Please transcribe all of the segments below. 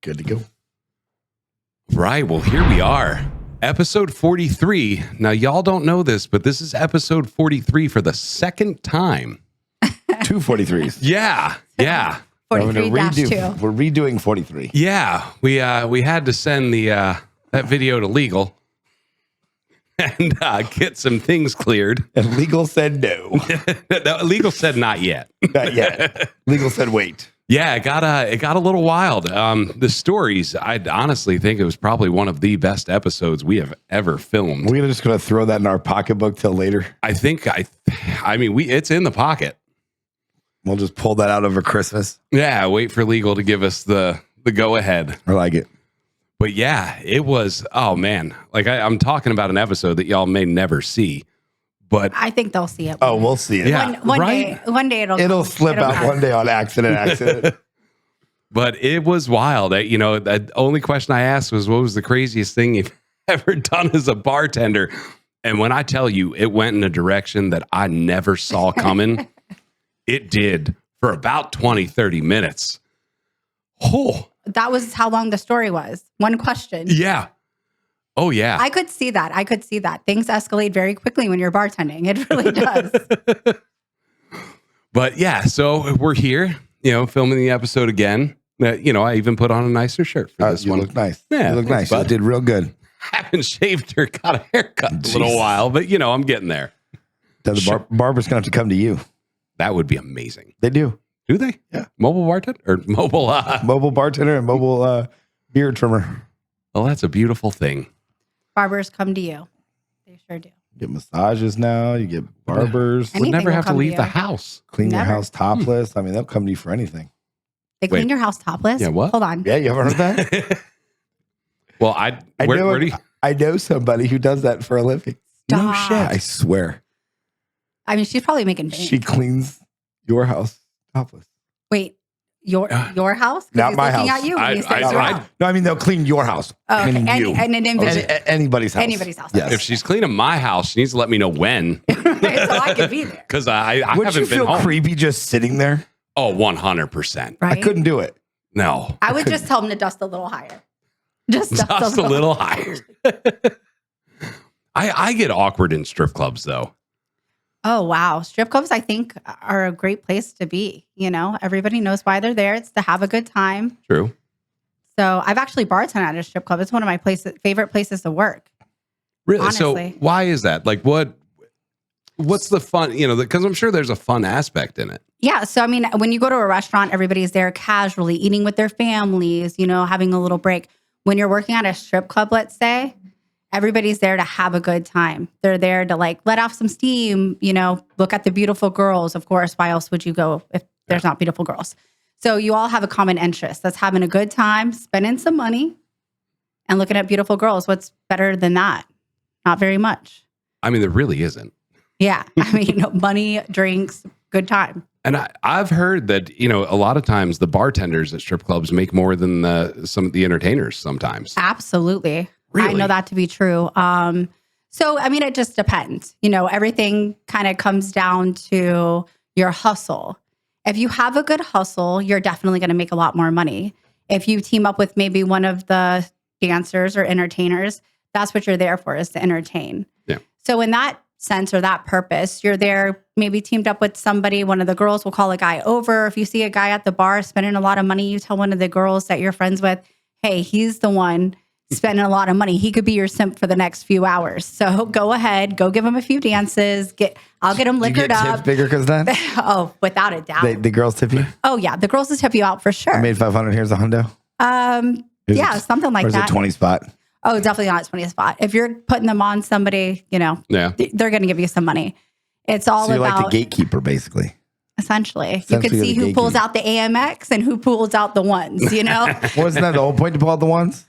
Good to go. Right. Well, here we are. Episode 43. Now, y'all don't know this, but this is episode 43 for the second time. 2 43s. Yeah. Yeah. 43-2. We're redoing 43. Yeah. We had to send that video to legal and get some things cleared. And legal said no. Legal said not yet. Not yet. Legal said wait. Yeah, it got a little wild. The stories, I honestly think it was probably one of the best episodes we have ever filmed. We're just going to throw that in our pocketbook till later. I mean, it's in the pocket. We'll just pull that out over Christmas. Yeah, wait for legal to give us the go ahead. I like it. But yeah, it was, oh man. Like I'm talking about an episode that y'all may never see, but I think they'll see it. Oh, we'll see it. Yeah, One day it'll slip out one day on accident. But it was wild. The only question I asked was, what was the craziest thing you've ever done as a bartender? And when I tell you it went in a direction that I never saw coming, it did for about 20, 30 minutes. Oh, that was how long the story was. One question. yeah. Oh, yeah. I could see that. Things escalate very quickly when you're bartending. It really does. But yeah, so we're here, filming the episode again. I even put on a nicer shirt for this one. You look nice. Yeah, you look nice. You did real good. Haven't shaved or got a haircut in a little while, but I'm getting there. The barber's going to have to come to you. That would be amazing. They do. Do they? Yeah. Mobile bartender or mobile? Mobile bartender and mobile beard trimmer. Well, that's a beautiful thing. Barbers come to you. They sure do. You get massages now. You get barbers. Anything Would never will have to come to leave you. the house. Clean your Never. house topless. I mean, they'll come to you for anything. They clean Wait. your house topless? Yeah, what? Hold on. Yeah, you haven't heard that? Well, I know somebody who does that for a living. Stop. No shit. I swear. I mean, she's probably making bank. She cleans your house topless. Wait, your house? 'Cause Not he's my looking house. at you when you say I- your I- house. No, I mean, they'll clean your house. Oh, okay. Meaning you. And an individual. Anybody's house. Anybody's house. Yes. if she's cleaning my house, she needs to let me know when, so I could be there. because I Would haven't you been feel home. creepy just sitting there? Oh, 100%. Right? I couldn't do it. No, I would just tell him to dust a little higher. Just just a little higher. I get awkward in strip clubs though. Oh, wow. Strip clubs, I think, are a great place to be. Everybody knows why they're there. It's to have a good time. True. So I've actually bartended at a strip club. It's one of my favorite places to work. Really? Honestly. So why is that? Like what's the fun, because I'm sure there's a fun aspect in it. Yeah. So, I mean, when you go to a restaurant, everybody's there casually eating with their families, having a little break. When you're working at a strip club, let's say, everybody's there to have a good time. They're there to let off some steam, look at the beautiful girls. Of course, why else would you go if there's not beautiful girls? So you all have a common interest. That's having a good time, spending some money, and looking at beautiful girls. What's better than that? Not very much. I mean, there really isn't. Yeah. I mean, money, drinks, good time. And I've heard that, a lot of times the bartenders at strip clubs make more than some of the entertainers sometimes. Absolutely. Really? I know that to be true. So, I mean, it just depends. Everything kind of comes down to your hustle. If you have a good hustle, you're definitely going to make a lot more money. If you team up with maybe one of the dancers or entertainers, that's what you're there for, is to entertain. Yeah. So in that sense or that purpose, you're there maybe teamed up with somebody. One of the girls will call a guy over. If you see a guy at the bar spending a lot of money, you tell one of the girls that you're friends with, hey, he's the one spending a lot of money. He could be your simp for the next few hours. So go ahead, go give him a few dances. I'll get him liquored you get up. tips bigger because of that? Oh, without a doubt. The girls tip you? Oh yeah, the girls will tip you out for sure. I made 500. Here's a hundo. Yeah, something like or is that. it 20 spot? Oh, definitely not 20 spot. If you're putting them on somebody, Yeah. they're going to give you some money. It's all So you're about like the gatekeeper, basically. essentially. You can Essentially see the who pulls out the AMX and who pulls out the ones. Wasn't that the whole point to pull out the ones?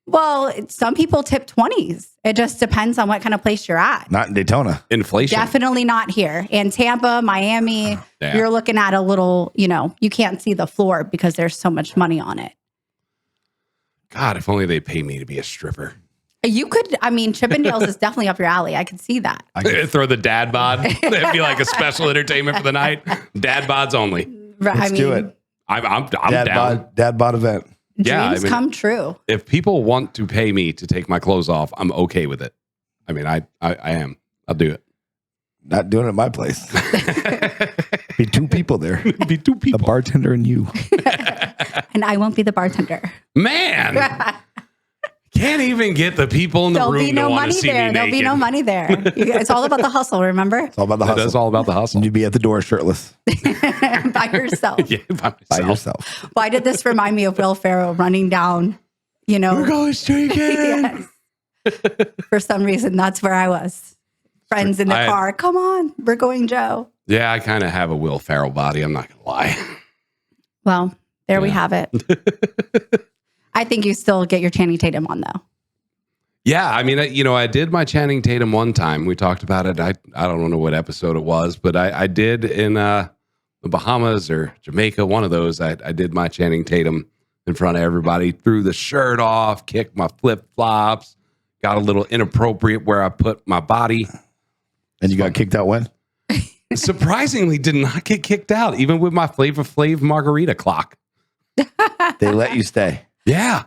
Well, some people tip 20s. It just depends on what kind of place you're at. Not in Daytona. Inflation. Definitely not here. In Tampa, Miami, Yeah. you're looking at a little, you can't see the floor because there's so much money on it. God, if only they pay me to be a stripper. You could, Chippendales is definitely up your alley. I could see that. Throw the dad bod. It'd be like a special entertainment for the night. Dad bods only. Right, Let's do it. I'm Dad down. bod event. Yeah, Dreams come true. if people want to pay me to take my clothes off, I'm okay with it. I mean, I am. I'll do it. Not doing it at my place. Be two people there. Be two A people. bartender and you. And I won't be the bartender. Man, can't even get the people in the There'll room be no to want to money see there. me There'll be naked. no money there. It's all about the hustle, remember? It's all about the It hustle. is all about the hustle. And you'd be at the door shirtless By yourself. Yeah, by by myself. yourself. Why did this remind me of Will Ferrell running down, We're going streaking. Yes. For some reason, that's where I was. Friends in the car. Come on, we're going, Joe. Yeah, I kind of have a Will Ferrell body. I'm not going to lie. Well, there we Yeah. have it. I think you still get your Channing Tatum on, though. Yeah, I mean, I did my Channing Tatum one time. We talked about it. I don't know what episode it was, but I did in the Bahamas or Jamaica, one of those. I did my Channing Tatum in front of everybody, threw the shirt off, kicked my flip-flops, got a little inappropriate where I put my body. And you got kicked out when? Surprisingly, did not get kicked out, even with my Flavor Flav margarita clock. They let you stay. Yeah.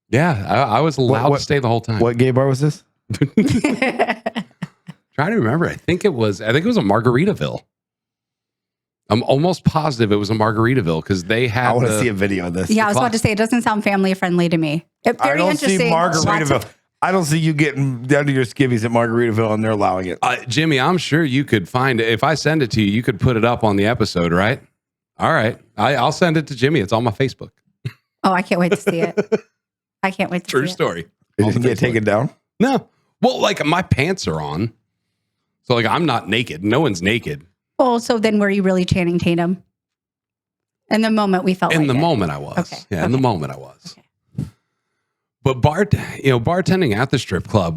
Yeah, I was allowed to stay the whole time. What gay bar was this? Trying to remember. I think it was a Margaritaville. I'm almost positive it was a Margaritaville because they had. I want to see a video of this. Yeah, I was about to say, it doesn't sound family friendly to me. I Very don't see interesting. Margaritaville. I don't see you getting down to your skivvies at Margaritaville and they're allowing it. Jimmy, I'm sure you could find it. If I send it to you, you could put it up on the episode, right? All right. I'll send it to Jimmy. It's on my Facebook. Oh, I can't wait to see it. I can't wait to True see it. story. Did it get taken down? No. Well, like my pants are on. So like I'm not naked. No one's naked. Oh, so then were you really Channing Tatum? In the moment we felt In like the it. moment I was. Okay. Yeah, in the moment I was. But bartending at the strip club,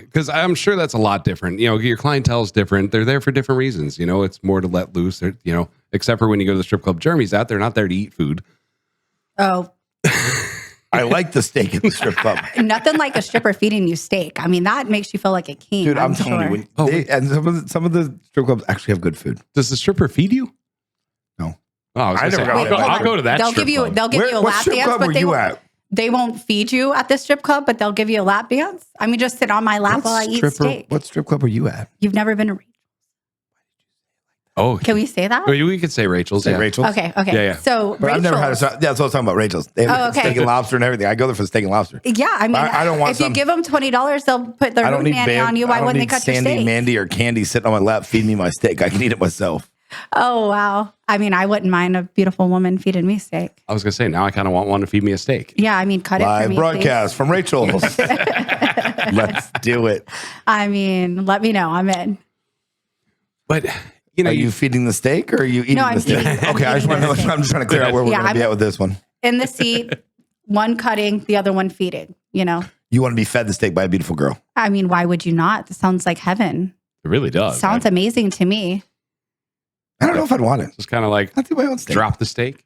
because I'm sure that's a lot different. Your clientele is different. They're there for different reasons. It's more to let loose. Except for when you go to the strip club Jeremy's at, they're not there to eat food. Oh, I like the steak at the strip club. nothing like a stripper feeding you steak. I mean, that makes you feel like a king. Dude, I'm telling you. And some of the strip clubs actually have good food. Does the stripper feed you? No. Oh, I was I gonna never say, got I'll go to that They'll strip give you. club. They'll give you a What lap strip dance, club but were they you won't, at? they won't feed you at the strip club, but they'll give you a lap dance. I mean, just sit on my lap while I eat steak. What strip club were you at? You've never been to. Oh, Can we say that? we could say Rachel's. Say Yeah. Rachel's? Okay. Yeah. So But I've never had Rachel's- a. That's what I was talking about. Rachel's. They have Oh, okay. steak and lobster and everything. I go there for steak and lobster. Yeah, I mean, I don't want if you some- give them $20, they'll put their I don't root need nanny on you. Why wouldn't they cut your Sandy, steak? Mandy, or Candy sitting on my lap feeding me my steak. I can eat it myself. Oh wow! I mean, I wouldn't mind a beautiful woman feeding me steak. I was gonna say now I kind of want one to feed me a steak. Yeah, I mean, cut it for Live me, broadcast from Rachel's. Let's do it. please. I mean, let me know. I'm in. But Are you feeding the steak or are you eating No, the I'm steak? feeding- I'm Okay, I just feeding want to know. the steak. I'm just trying to clear out where we're Yeah, going to be I'm- at with this one. In the seat, one cutting, the other one feeding. You know, You want to be fed the steak by a beautiful girl. I mean, why would you not? This sounds like heaven. It really does. Sounds amazing to me. I don't know if I'd want it. Just kind of like I'll do my own steak. drop the steak.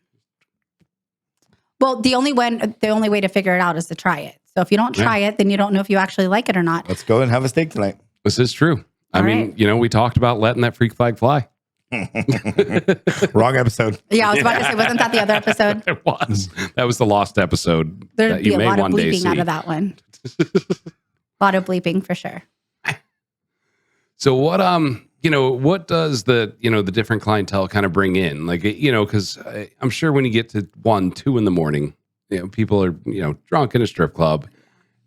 Well, the only way to figure it out is to try it. So if you don't try it, then you don't know if you actually like it or not. Let's go and have a steak tonight. This is true. I All mean, right. we talked about letting that freak flag fly. Wrong episode. Yeah, I was about to say, wasn't that the other episode? It was. That was the lost episode There'd that be you a may lot of one day bleeping see. out of that one. A lot of bleeping for sure. So what what does the the different clientele kind of bring in? Like because I'm sure when you get to 1, 2 in the morning, people are drunk in a strip club.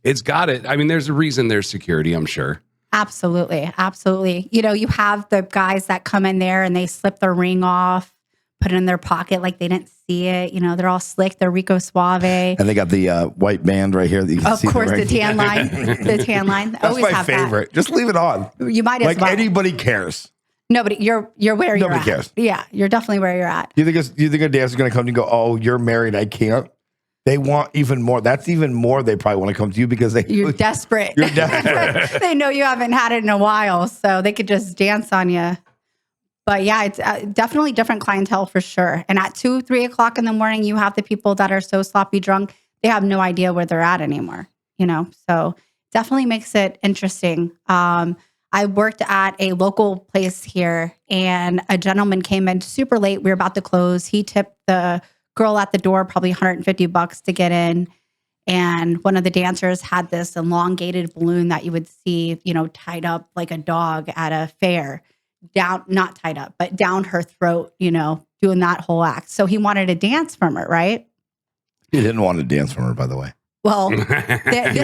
It's got it. I mean, there's a reason there's security, I'm sure. Absolutely. Absolutely. You have the guys that come in there and they slip their ring off, put it in their pocket like they didn't see it. They're all slick. They're Rico Suave. And they got the white band right here. That you can Of see course, right. the tan line. The tan line. That's Always my have favorite. Just leave it on. that. You might as Like well. anybody cares. Nobody. You're where you're Nobody at. cares. Yeah, you're definitely where you're at. You think a dancer's going to come to you and go, "Oh, you're married. I can't." They want even more. That's even more. They probably want to come to you because You're desperate. You're desperate. They know you haven't had it in a while, so they could just dance on you. But yeah, it's definitely different clientele for sure. And at 2, 3 o'clock in the morning, you have the people that are so sloppy drunk, they have no idea where they're at anymore. So definitely makes it interesting. I worked at a local place here, and a gentleman came in super late. We were about to close. He tipped the girl at the door, probably $150 to get in. And one of the dancers had this elongated balloon that you would see, tied up like a dog at a fair, down, not tied up, but down her throat, doing that whole act. So he wanted to dance from her, right? He didn't want to dance from her, by the way. Well, He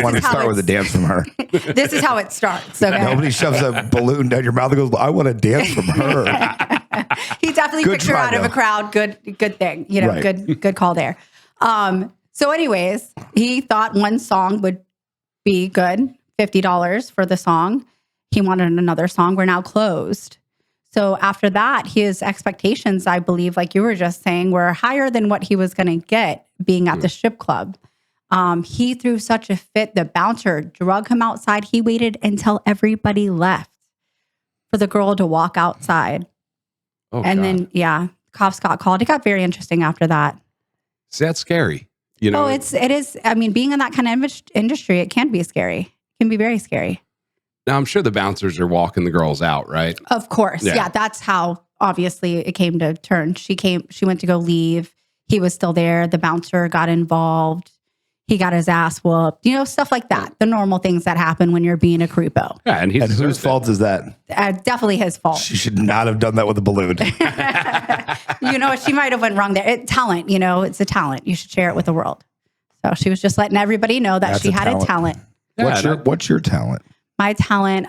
wanted to start with a dance from her. This is how it starts. Okay. Nobody shoves a balloon down your mouth and goes, I want to dance from her. He definitely Good picked her try, out of though. a crowd. Good thing. Right. Good call there. So anyways, he thought one song would be good, $50 for the song. He wanted another song. We're now closed. So after that, his expectations, I believe, like you were just saying, were higher than what he was going to get being at the strip club. He threw such a fit. The bouncer drug him outside. He waited until everybody left for the girl to walk outside. Oh, And God. then, cops got called. It got very interesting after that. See, that's scary. It is. I mean, being in that kind of industry, it can be scary. It can be very scary. Now, I'm sure the bouncers are walking the girls out, right? Of course. Yeah. Yeah, that's how obviously it came to turn. She went to go leave. He was still there. The bouncer got involved. He got his ass whooped. Stuff like that. The normal things that happen when you're being a creepo. Yeah, and And whose fault is that? Definitely his fault. She should not have done that with a balloon. She might have went wrong there. Talent, it's a talent. You should share it with the world. So she was just letting everybody know that That's she a had talent. a talent. What's your talent? My talent,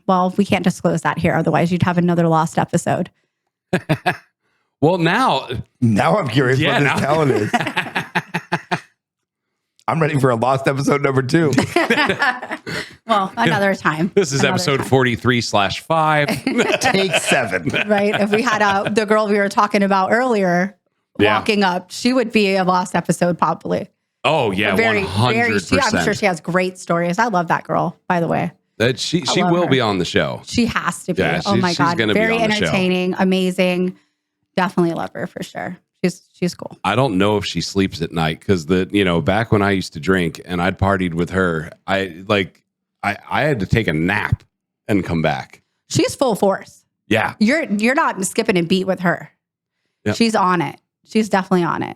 well, we can't disclose that here. Otherwise, you'd have another lost episode. Well, now, Now I'm curious Yeah, what this now- talent is. I'm ready for a lost episode number 2. Well, another time. this is Another episode time. 43/5. Take 7. Right? If we had the girl we were talking about earlier Yeah. walking up, she would be a lost episode probably. Oh, yeah, Very, 100%. I'm sure she has great stories. I love that girl, by the way. That she love will her. be on the show. She has to be. Yeah, Oh my she's God. gonna be Very on the show. entertaining, amazing. Definitely love her for sure. She's cool. I don't know if she sleeps at night because back when I used to drink and I'd partied with her, I had to take a nap and come back. She's full force. Yeah. You're not skipping a beat with her. Yep. She's on it. She's definitely on it.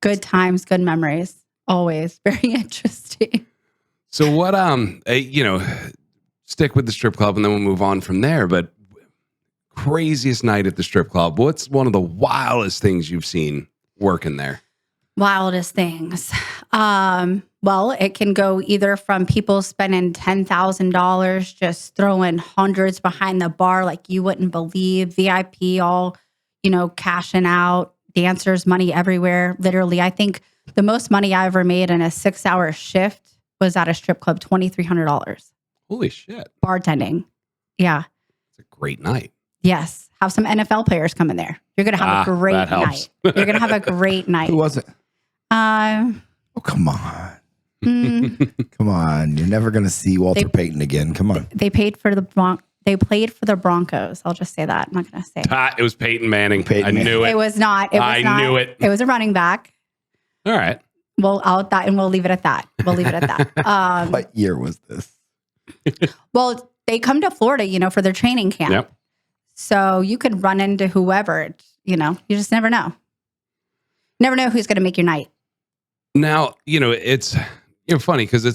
Good times, good memories. Always very interesting. So what, stick with the strip club and then we'll move on from there. But craziest night at the strip club. What's one of the wildest things you've seen working there? Wildest things. Well, it can go either from people spending $10,000 just throwing hundreds behind the bar like you wouldn't believe, VIP all, cashing out, dancers, money everywhere. Literally, I think the most money I ever made in a 6-hour shift was at a strip club, $2,300. Holy shit. Bartending. Yeah. It's a great night. Yes. Have some NFL players come in there. You're going to have a great that helps. night. You're going to have a great night. Who was it? Um, Oh, come on. mm, Come on. You're never going to see Walter Payton again. Come on. they played for the Broncos. I'll just say that. I'm not going to say. It was Peyton Manning. Peyton I knew It it. was not. It was I not. knew it. It was a running back. All right. We'll leave it at that. We'll leave it at that. What year was this? Well, they come to Florida, for their training camp. Yep. So you could run into whoever, you just never know. Never know who's going to make your night. Now, it's funny because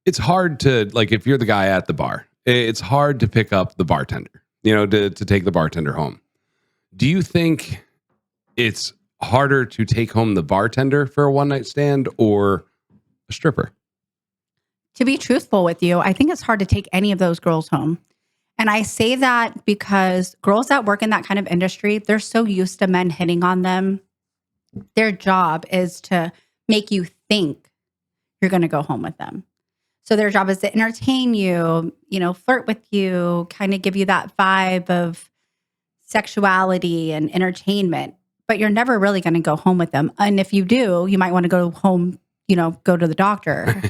it's hard to, like, if you're the guy at the bar, it's hard to pick up the bartender, to take the bartender home. Do you think it's harder to take home the bartender for a one-night stand or a stripper? To be truthful with you, I think it's hard to take any of those girls home. And I say that because girls that work in that kind of industry, they're so used to men hitting on them. Their job is to make you think you're going to go home with them. So their job is to entertain you, flirt with you, kind of give you that vibe of sexuality and entertainment. But you're never really going to go home with them. And if you do, you might want to go home, go to the doctor.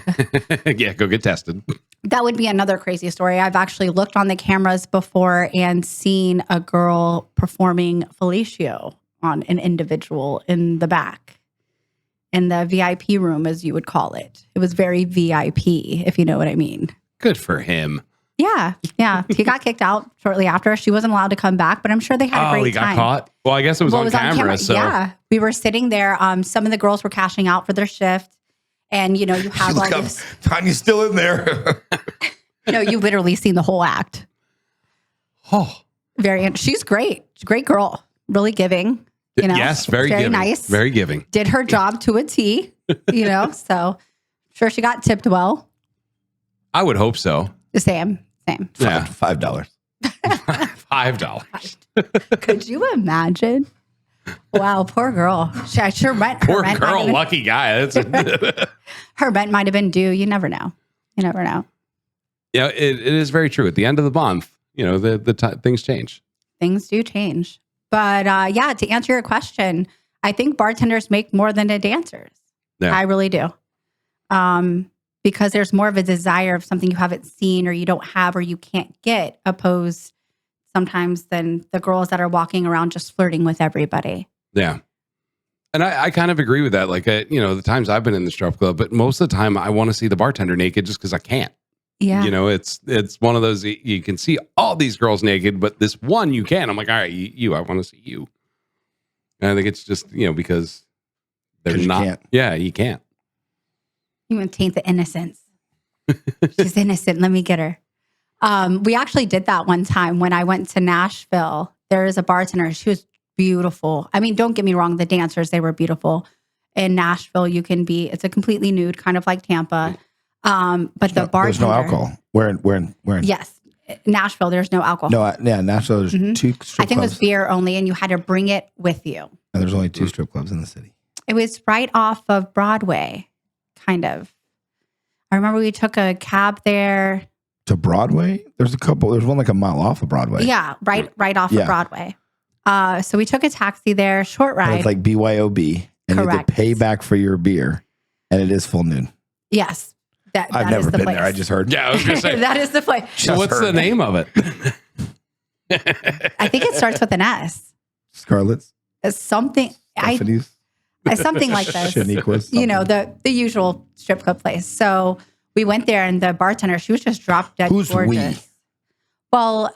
Yeah, go get tested. That would be another crazy story. I've actually looked on the cameras before and seen a girl performing fellatio on an individual in the back, in the VIP room, as you would call it. It was very VIP, if you know what I mean. Good for him. Yeah. Yeah. He got kicked out shortly after. She wasn't allowed to come back, but I'm sure they had a great he got time. caught. Well, I guess it was Well, on camera. So Yeah. We were sitting there. Some of the girls were cashing out for their shift. And, you have all this. Tanya's still in there. You literally seen the whole act. oh, She's great. She's a great girl. Really giving. yes, very giving. Nice. Very giving. Did her job to a T, so sure she got tipped well. I would hope so. The same. Yeah. $5. $5. Could you imagine? Wow, poor girl. I sure rent. Poor girl, lucky guy. Her rent might have been due. You never know. Yeah, it is very true. At the end of the month, things change. Things do change. But to answer your question, I think bartenders make more than the dancers. Yeah. I really do. Because there's more of a desire of something you haven't seen or you don't have or you can't get, opposed sometimes than the girls that are walking around just flirting with everybody. Yeah. And I kind of agree with that. Like, the times I've been in the strip club, but most of the time I want to see the bartender naked just because I can't. Yeah. It's one of those, you can see all these girls naked, but this one you can. I'm like, all right, I want to see you. And I think it's just, because they're not. Can't. Yeah, you can't. You want to taint the innocence. She's innocent. Let me get her. We actually did that one time when I went to Nashville. There is a bartender. She was beautiful. I mean, don't get me wrong. The dancers, they were beautiful. In Nashville, it's a completely nude, kind of like Tampa. But the bartender. There's no alcohol. Where in? Yes. Nashville, there's no alcohol. No, Nashville, there's 2 strip clubs. I think it was beer only, and you had to bring it with you. And there's only 2 strip clubs in the city. It was right off of Broadway, kind of. I remember we took a cab there. To Broadway? There's a couple. There's one like a mile off of Broadway. Yeah, right off of Broadway. So we took a taxi there, short ride. And it's like BYOB. And you have to pay back for your beer. And it is full noon. Yes. I've never been there. I just heard. Yeah, I was going to say. That is the place. So what's the name of it? I think it starts with an S. Scarlett's? It's something. Stephanie's? Something like this. Shaniqua's? The usual strip club place. So we went there, and the bartender, she was just drop dead Who's gorgeous. we? Well,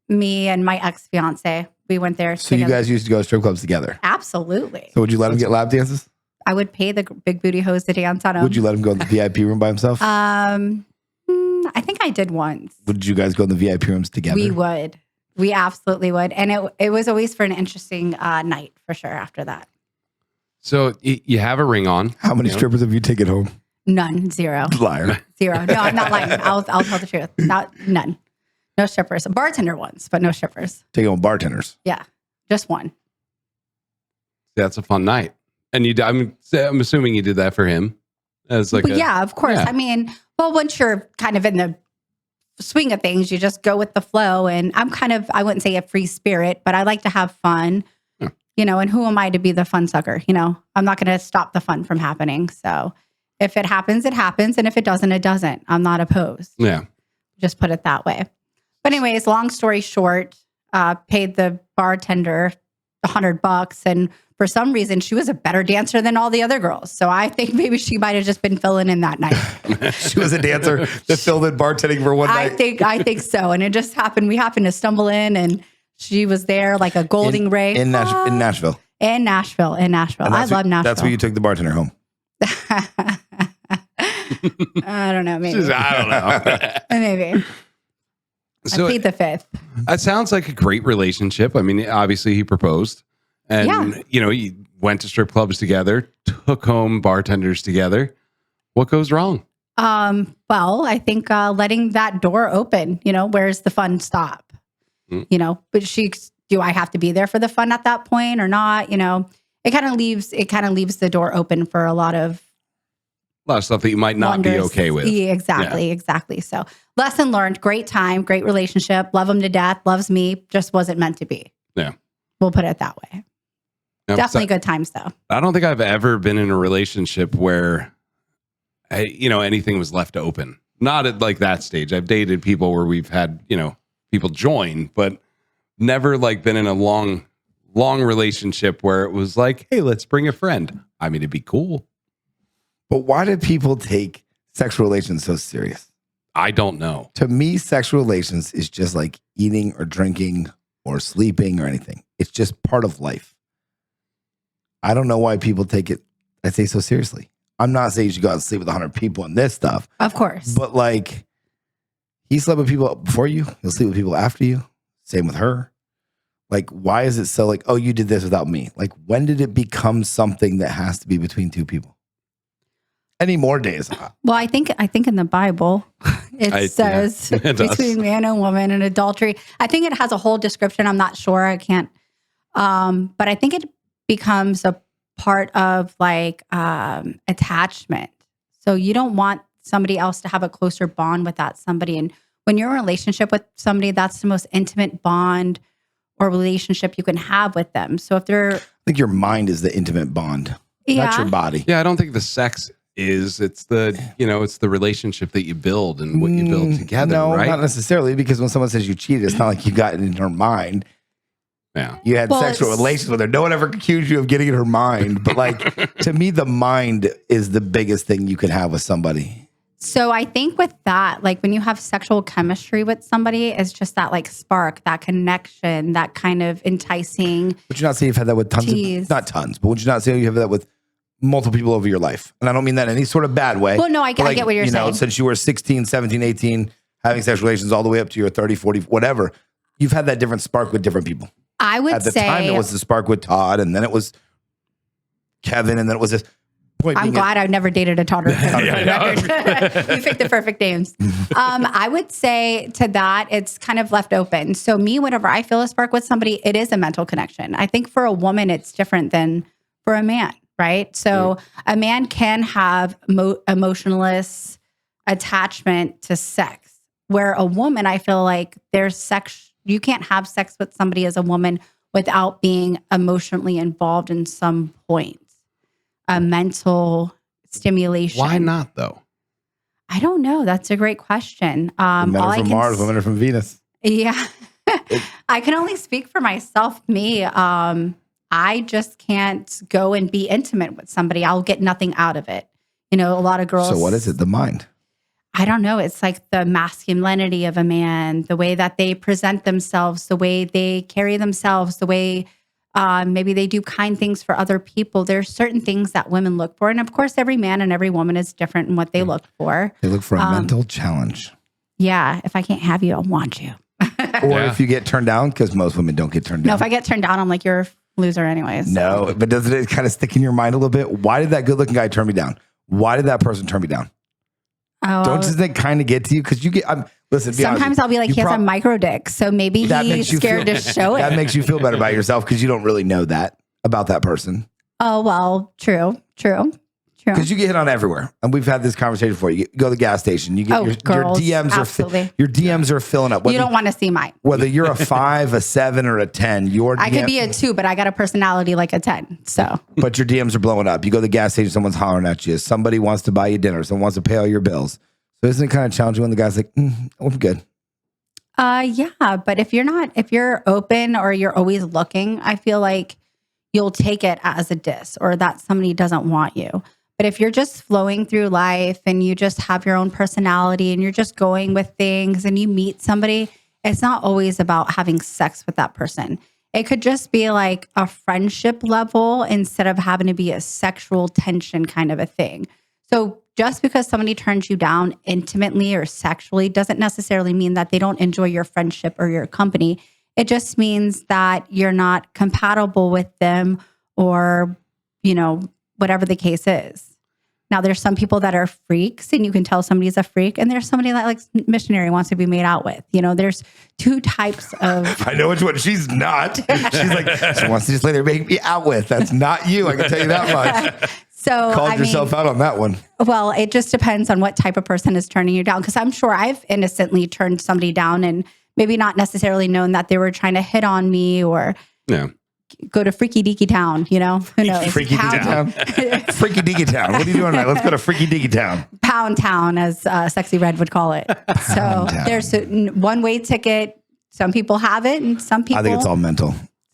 me and my ex-fiance, we went there. So together. you guys used to go to strip clubs together? Absolutely. So would you let him get lap dances? I would pay the big booty hose to dance on him. Would you let him go in the VIP room by himself? I think I did once. Would you guys go in the VIP rooms together? We would. We absolutely would. And it was always for an interesting night for sure after that. So you have a ring on. How many strippers have you taken home? None. 0. Liar. 0. No, I'm not lying. I'll tell the truth. None. No strippers. A bartender once, but no strippers. Taking home bartenders. Yeah. Just one. That's a fun night. And I'm assuming you did that for him as like yeah, of course. Yeah. I mean, well, once you're kind of in the swing of things, you just go with the flow. And I'm I wouldn't say a free spirit, but I like to have fun, and who am I to be the fun sucker? I'm not going to stop the fun from happening. So if it happens, it happens. And if it doesn't, it doesn't. I'm not opposed. Yeah. Just put it that way. But anyways, long story short, paid the bartender $100, and for some reason, she was a better dancer than all the other girls. So I think maybe she might have just been filling in that night. She was a dancer that filled in bartending for one night. I think so. And it just happened. We happened to stumble in, and she was there like a golden ray. In Nashville. In Nashville. I love Nashville. That's where you took the bartender home. I don't know. Maybe. I don't know. Maybe. So I plead the 5th. That sounds like a great relationship. I mean, obviously he proposed. And, you went to strip clubs together, took home bartenders together. What goes wrong? Well, I think letting that door open, where's the fun stop? But do I have to be there for the fun at that point or not? It kind of leaves the door open for a lot of stuff that you might not be okay with. Yeah, exactly. So lesson learned, great time, great relationship, love him to death, loves me, just wasn't meant to be. Yeah. We'll put it that way. Definitely good times though. I don't think I've ever been in a relationship where, anything was left open. Not at like that stage. I've dated people where we've had, people join, but never like been in a long relationship where it was like, hey, let's bring a friend. I mean, it'd be cool. But why do people take sexual relations so serious? I don't know. To me, sexual relations is just like eating or drinking or sleeping or anything. It's just part of life. I don't know why people take it, I say, so seriously. I'm not saying you should go out and sleep with 100 people and this stuff. Of course. But like, he slept with people before you. He'll sleep with people after you. Same with her. Like, why is it so like, oh, you did this without me? Like, when did it become something that has to be between two people? Any more days? Well, I think in the Bible it says it does. between man and woman and adultery. I think it has a whole description. I'm not sure. I can't. But I think it becomes a part of like attachment. So you don't want somebody else to have a closer bond with that somebody. And when you're in a relationship with somebody, that's the most intimate bond or relationship you can have with them. So if they're, I think your mind is the intimate bond, not your body. Yeah, I don't think the sex is. It's the relationship that you build and what you build together. No, right? not necessarily, because when someone says you cheated, it's not like you got it in her mind. Yeah, you had sexual relations with her. No one ever accused you of getting in her mind. But like, to me, the mind is the biggest thing you can have with somebody. So I think with that, like when you have sexual chemistry with somebody, it's just that like spark, that connection, that kind of enticing. Would you not say you've had that with tons of, not tons, but would you not say you have that with multiple people over your life? And I don't mean that in any sort of bad way. Well, no, I get what you're saying. Since you were 16, 17, 18, having sexual relations all the way up to your 30, 40, whatever, you've had that different spark with different people. I would say. At the time, it was the spark with Todd, and then it was Kevin, and then it was this. I'm glad I've never dated a Todd or Kevin. You picked the perfect names. I would say to that, it's kind of left open. So me, whenever I feel a spark with somebody, it is a mental connection. I think for a woman, it's different than for a man, right? So a man can have emotionless attachment to sex, where a woman, I feel like there's sex. You can't have sex with somebody as a woman without being emotionally involved in some point. A mental stimulation. Why not though? I don't know. That's a great question. Men are from Mars, women are from Venus. Yeah. I can only speak for myself. Me, I just can't go and be intimate with somebody. I'll get nothing out of it. You know, a lot of girls. So what is it? The mind? I don't know. It's like the masculinity of a man, the way that they present themselves, the way they carry themselves, the way maybe they do kind things for other people. There's certain things that women look for. And of course, every man and every woman is different in what they look for. They look for a mental challenge. Yeah. If I can't have you, I want you. Or if you get turned down, because most women don't get turned down. No, if I get turned down, I'm like, you're a loser anyways. No, but doesn't it kind of stick in your mind a little bit? Why did that good looking guy turn me down? Why did that person turn me down? Oh, don't you think kind of get to you? Because you get, listen, sometimes I'll be like, he has a micro dick. So maybe he's scared to show it. That makes you feel better about yourself because you don't really know that about that person. Oh, well, true. Because you get hit on everywhere. And we've had this conversation before. You go to the gas station, you get your DMs are filling up. You don't want to see mine. Whether you're a 5, a 7, or a 10, I could be a 2, but I got a personality like a 10. So, but your DMs are blowing up. You go to the gas station, someone's hollering at you. Somebody wants to buy you dinner. Someone wants to pay all your bills. So isn't it kind of challenging when the guy's like, I'm good? Yeah, but if you're open or you're always looking, I feel like you'll take it as a diss or that somebody doesn't want you. But if you're just flowing through life and you just have your own personality and you're just going with things and you meet somebody, it's not always about having sex with that person. It could just be like a friendship level instead of having to be a sexual tension kind of a thing. So just because somebody turns you down intimately or sexually doesn't necessarily mean that they don't enjoy your friendship or your company. It just means that you're not compatible with them or, whatever the case is. Now, there's some people that are freaks and you can tell somebody's a freak. And there's somebody that likes missionary wants to be made out with. There's two types of... I know which one she's not. She's like, she wants to just let her make me out with. That's not you. I can tell you that much. So called yourself out on that one. Well, it just depends on what type of person is turning you down. Because I'm sure I've innocently turned somebody down and maybe not necessarily known that they were trying to hit on me or... Yeah. Go to Freaky Deaky Town, who knows? Freaky Deaky Town. Freaky Deaky Town. What are you doing tonight? Let's go to Freaky Deaky Town. Pound Town, as Sexy Red would call it. So there's a one-way ticket. Some people have it, and some people... I think it's all mental.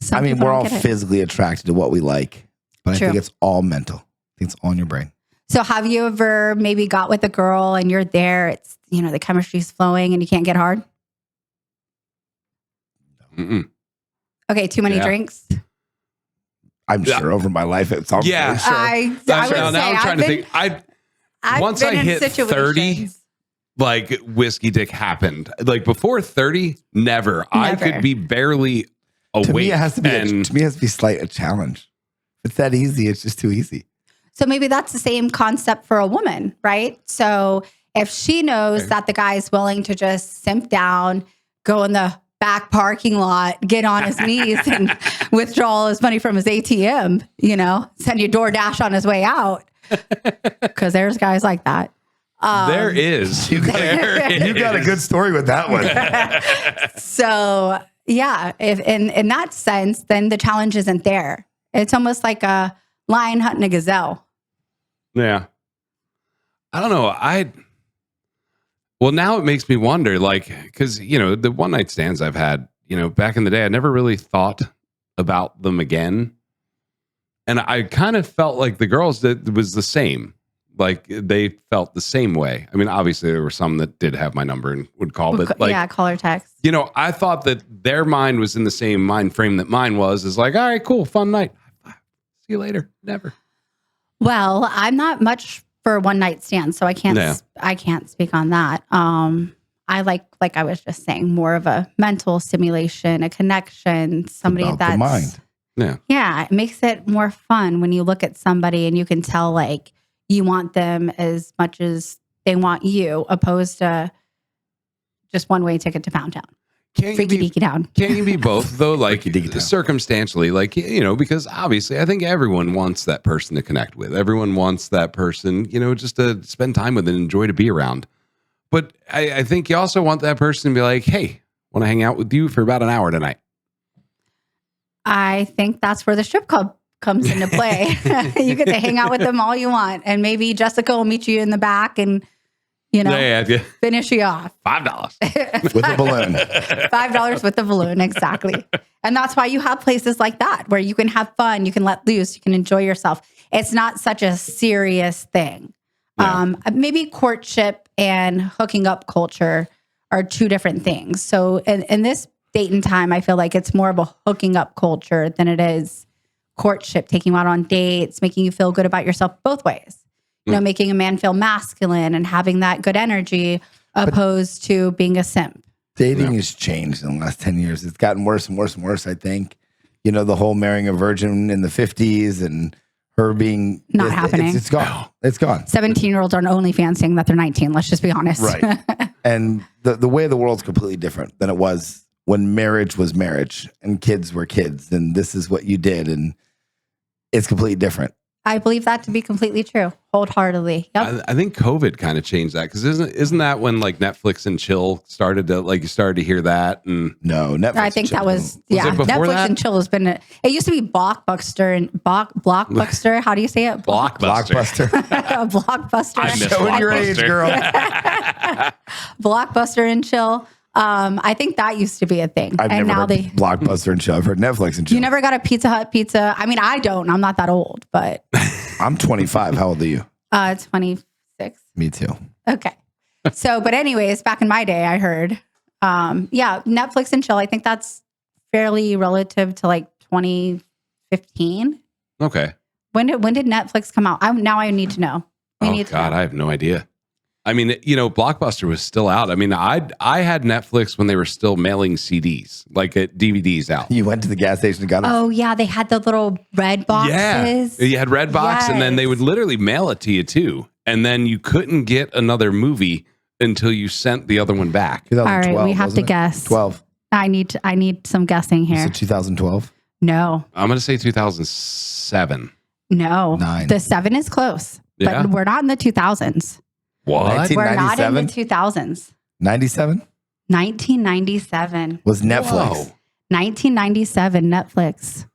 We're all physically attracted to what we like, but I think it's all mental. I think it's all in your brain. So have you ever maybe got with a girl and you're there, it's, the chemistry's flowing and you can't get hard? Mm-mm. Okay, too many drinks. I'm sure over my life it's all Yeah. sure. I would Now say I'm trying to think. Once been I in hit 30, situations. like whiskey dick happened. Like before 30, never. I Never. could be barely awake. To me, it has to be and a challenge. If it's that easy, it's just too easy. So maybe that's the same concept for a woman, right? So if she knows that the guy is willing to just simp down, go in the back parking lot, get on his knees and withdraw all his money from his ATM, send you DoorDash on his way out. Because there's guys like that. there is. You got a good story with that one. So yeah, if in that sense, then the challenge isn't there. It's almost like a lion hunting a gazelle. Yeah. I don't know. Well, now it makes me wonder, like, because, the one night stands I've had, back in the day, I never really thought about them again. And I kind of felt like the girls that was the same. Like they felt the same way. I mean, obviously there were some that did have my number and would call, but like, call or text. I thought that their mind was in the same mind frame that mine was. Is like, all right, cool, fun night. See you later. Never. Well, I'm not much for one night stands, so I can't speak on that. I like I was just saying, more of a mental stimulation, a connection, somebody About the that's mind. Yeah, it makes it more fun when you look at somebody and you can tell like you want them as much as they want you, opposed to just one way ticket to Pound Town. Freaky deaky town. Can't you be both though? Like town. circumstantially, like, because obviously I think everyone wants that person to connect with. Everyone wants that person, just to spend time with and enjoy to be around. But I think you also want that person to be like, hey, want to hang out with you for about an hour tonight. I think that's where the strip club comes into play. You get to hang out with them all you want. And maybe Jessica will meet you in the back and, finish you off. $5. With a balloon. $5 with the balloon, exactly. And that's why you have places like that where you can have fun, you can let loose, you can enjoy yourself. It's not such a serious thing. Yeah. Maybe courtship and hooking up culture are two different things. So in this date and time, I feel like it's more of a hooking up culture than it is courtship, taking you out on dates, making you feel good about yourself both ways. Making a man feel masculine and having that good energy opposed to being a simp. Dating has changed in the last 10 years. It's gotten worse and worse and worse, I think. The whole marrying a virgin in the 50s and her being... Not happening. It's gone. It's gone. 17-year-olds are on OnlyFans saying that they're 19. Let's just be honest. Right. And the way of the world's completely different than it was when marriage was marriage and kids were kids. And this is what you did. And it's completely different. I believe that to be completely true, wholeheartedly. Yep. I think COVID kind of changed that because isn't that when like Netflix and chill started to you started to hear that and no Netflix. I think that was it before Netflix that? and chill has been. It used to be Blockbuster and Blockbuster. How do you say it? Blockbuster. Blockbuster. I miss Showing your age, Blockbuster. girl. Blockbuster and chill. I think that used to be a thing. I've and never now heard Blockbuster and chill. I've heard Netflix and chill. You never got a Pizza Hut pizza? I mean, I don't. I'm not that old, but I'm 25. How old are you? 26. Me too. Okay. So, but anyways, back in my day, I heard, Netflix and chill. I think that's fairly relative to like 2015. Okay. When did Netflix come out? Now I need to know. I have no idea. I mean, Blockbuster was still out. I mean, I had Netflix when they were still mailing CDs, like DVDs out. You went to the gas station and got them? Oh, yeah. They had the little red boxes. Yeah. You had red box, and then they would literally mail it to you, too. And then you couldn't get another movie until you sent the other one back. All right. We have to guess. 12. I need some guessing here. Is it 2012? No. I'm going to say 2007. No. 9. The 7 is close. Yeah. But we're not in the 2000s. What? We're not in the 1997? 2000s. 97? 1997. Was Netflix. Whoa. 1997 Netflix.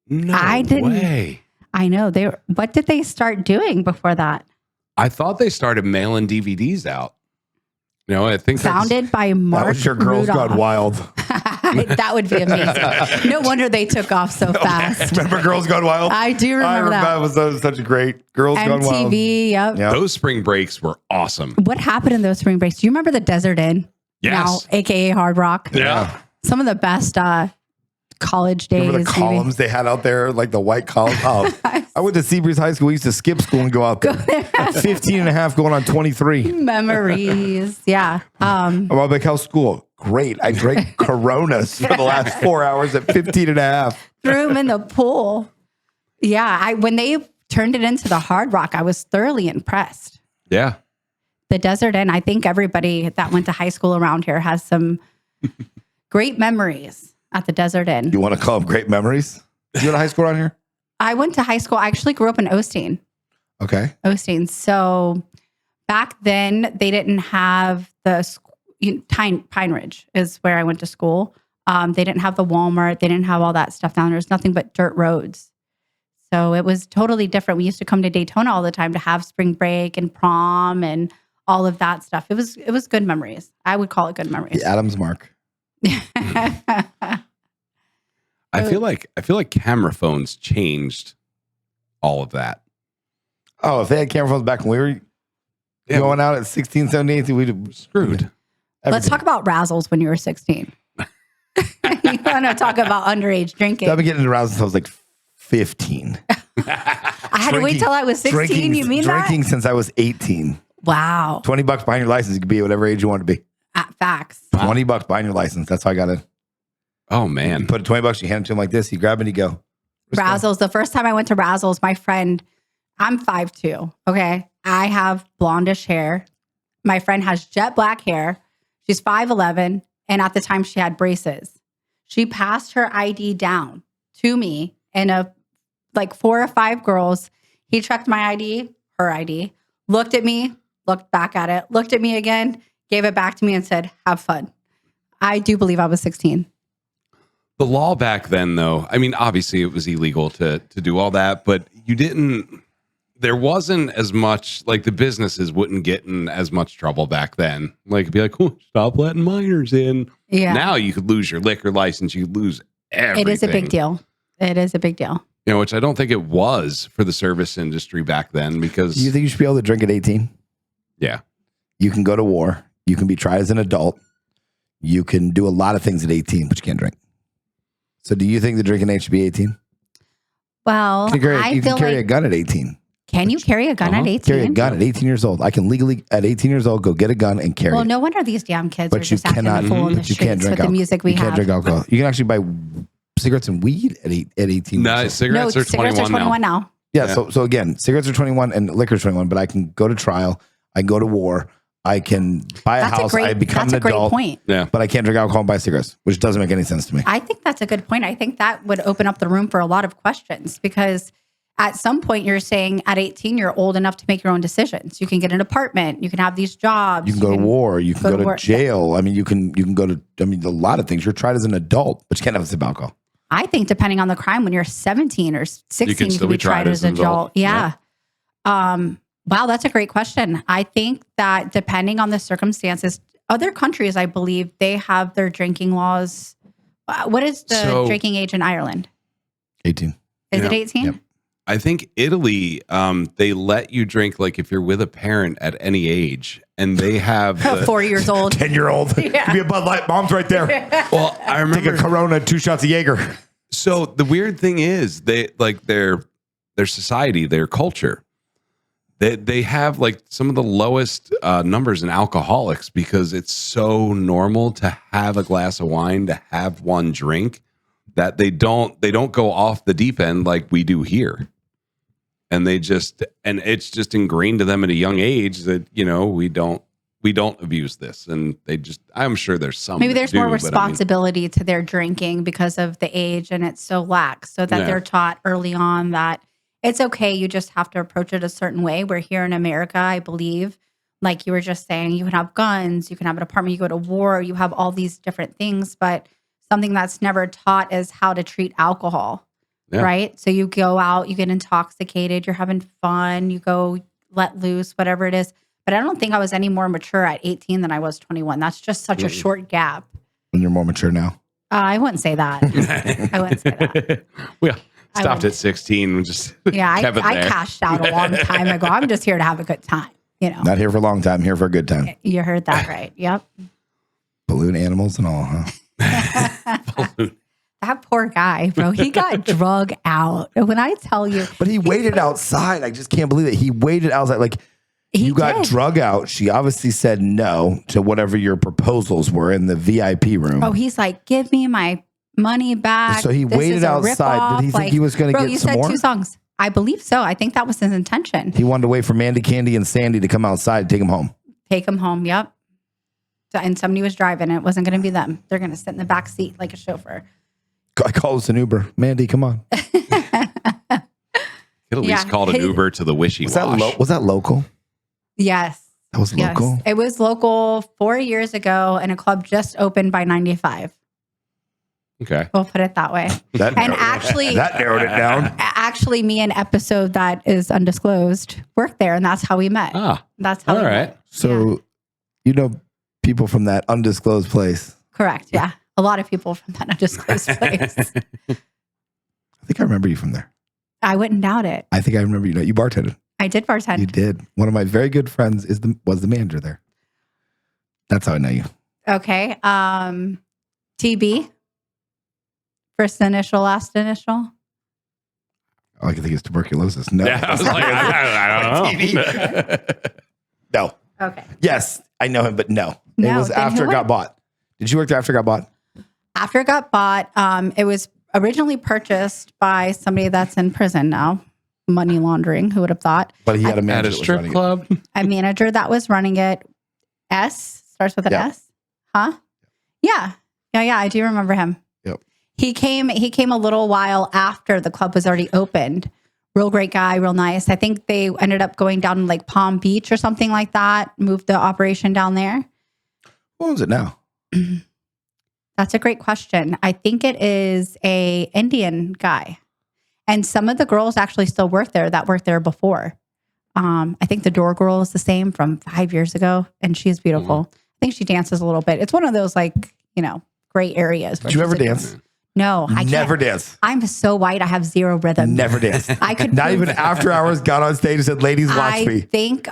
No I didn't- way. I know. What did they start doing before that? I thought they started mailing DVDs out. I think Founded by Mark That was your Girls Rudolph. Gone Wild. That would be amazing. No wonder they took off so fast. Remember Girls Gone Wild? I do remember that. That was such a great Girls Gone Wild. MTV, yep. Those spring breaks were awesome. What happened in those spring breaks? Do you remember the Desert Inn? Yes. Now, AKA Hard Rock. Yeah. Some of the best college days. Remember the columns they had out there, like the white columns? Oh, I went to Seabreeze High School. We used to skip school and go out there. 15 and a half going on 23. Memories. Yeah. I'm like, how's school? Great. I drank Coronas for the last 4 hours at 15 and a half. Threw them in the pool. Yeah. When they turned it into the Hard Rock, I was thoroughly impressed. Yeah. The Desert Inn, I think everybody that went to high school around here has some great memories at the Desert Inn. You want to call them great memories? You went to high school around here? I went to high school. I actually grew up in Osteen. Okay. Osteen. So back then, they didn't have Pine Ridge is where I went to school. They didn't have the Walmart. They didn't have all that stuff down there. There's nothing but dirt roads. So it was totally different. We used to come to Daytona all the time to have spring break and prom and all of that stuff. It was good memories. I would call it good memories. The Adams mark. I feel like camera phones changed all of that. Oh, if they had camera phones back when we were going out at 16, 17, 18, we'd have Screwed. Let's talk about razzles when you were 16. You want to talk about underage drinking. I've been getting into arousal since I was like 15. I had to wait till I was 16. You mean drinking since I was 18. Wow. $20 behind your license. You could be at whatever age you want to be. Facts. $20 behind your license. That's how I got in. Oh man. You put $20, you hand it to him like this, you grab it, and you go. Razzles. The first time I went to Razzles, my friend, I'm 5'2". Okay. I have blondish hair. My friend has jet black hair. She's 5'11". And at the time she had braces. She passed her ID down to me and like 4 or 5 girls. He checked my ID, her ID, looked at me, looked back at it, looked at me again, gave it back to me and said, have fun. I do believe I was 16. The law back then, though, I mean, obviously it was illegal to do all that, but there wasn't as much, like the businesses wouldn't get in as much trouble back then. Like, it'd be like, oh, stop letting minors in. Yeah. Now you could lose your liquor license. You could lose everything. It is a big deal. It is a big deal. You know, which I don't think it was for the service industry back then because... Do you think you should be able to drink at 18? Yeah. You can go to war. You can be tried as an adult. You can do a lot of things at 18, but you can't drink. So do you think the drinking age should be 18? Well, You can carry a gun at 18. Can you carry a gun at 18? Carry a gun at 18 years old. I can legally, at 18 years old, go get a gun and carry Well, it. no wonder these damn kids are But you just acting a fool in the but you can't streets drink with the music we You have. can't drink alcohol. You can actually buy cigarettes and weed at 18 No, years old. cigarettes are 21 now. Yeah, so again, cigarettes are 21 and liquor is 21, but I can go to trial. I can go to war. I can buy a house. I become an adult. That's a great point. Yeah. But I can't drink alcohol and buy cigarettes, which doesn't make any sense to me. I think that's a good point. I think that would open up the room for a lot of questions because at some point you're saying at 18, you're old enough to make your own decisions. You can get an apartment. You can have these jobs. You can go to war. You can go to jail. I mean, you can go to, I mean, a lot of things. You're tried as an adult, but you can't have a sip of alcohol. I think depending on the crime, when you're 17 or 16, you can be tried as an adult. Yeah. Wow, that's a great question. I think that depending on the circumstances, other countries, I believe, they have their drinking laws. What is the drinking age in Ireland? 18. Is it 18? Yep. I think Italy, they let you drink like if you're with a parent at any age, and they have 4 years old, 10-year-old. Yeah. Could be a Bud Light. Mom's right there. Well, I remember take a Corona, 2 shots of Jaeger. So the weird thing is, they like their society, their culture. They have like some of the lowest numbers in alcoholics because it's so normal to have a glass of wine, to have one drink, that they don't go off the deep end like we do here. And it's just ingrained to them at a young age that, you know, we don't abuse this. And I'm sure there's some. Maybe there's more responsibility to their drinking because of the age and it's so lax, so that they're taught early on that it's okay. You just have to approach it a certain way. We're here in America, I believe, like you were just saying, you can have guns, you can have an apartment, you go to war, you have all these different things, but something that's never taught is how to treat alcohol, right? So you go out, you get intoxicated, you're having fun, you go let loose, whatever it is. But I don't think I was any more mature at 18 than I was 21. That's just such a short gap. When you're more mature now. I wouldn't say that. I wouldn't say that. We stopped wouldn't. at 16 and just Yeah, kept it I there. cashed out a long time ago. I'm just here to have a good time. Not here for a long time, here for a good time. You heard that right. Yep. Balloon animals and all, huh? That poor guy, bro. He got drug out. When I tell you. But he waited outside. I just can't believe it. He waited outside. Like, you got drug out. She obviously said no to whatever your proposals were in the VIP room. Oh, he's like, give me my money back. So he waited outside. Did he think he was going to get some more? Bro, you said 2 songs. I believe so. I think that was his intention. He wanted to wait for Mandy, Candy, and Sandy to come outside and take him home. Take him home. Yep. So, and somebody was driving. It wasn't going to be them. They're going to sit in the back seat like a chauffeur. I called us an Uber. Mandy, come on. Could at least called an Uber to the Wishy Wash. Was that local? Yes. That was local? Yes. It was local 4 years ago, and a club just opened by 95. Okay. We'll put it that way. That narrowed it down. Actually, me and episode that is undisclosed worked there, and that's how we met. That's how we met. So, you know people from that undisclosed place. Correct. Yeah. A lot of people from that undisclosed place. I think I remember you from there. I wouldn't doubt it. I think I remember you. You bartended. I did bartend. You did. One of my very good friends was the manager there. That's how I know you. Okay. TB. First initial, last initial. All I can think is tuberculosis. No. Yeah, I was like, I don't know. No. Okay. Yes, I know him, but no. No, it was then after who it got bought. Did you work there after it got bought? After it got bought, it was originally purchased by somebody that's in prison now. Money laundering, who would have thought? But he had a At manager a that was strip running club. A manager that was running it. Starts with an S. Huh? Yeah. I do remember him. Yep. He came a little while after the club was already opened. Real great guy, real nice. I think they ended up going down to like Palm Beach or something like that. Moved the operation down there. What owns it now? That's a great question. I think it is a Indian guy. And some of the girls actually still work there that worked there before. I think the door girl is the same from 5 years ago, and she's beautiful. I think she dances a little bit. It's one of those gray areas. Did you ever dance? No, I never can't. dance. I'm so white. I have zero rhythm. Never dance. I could not even after hours. Got on stage and said, "Ladies, watch me." I think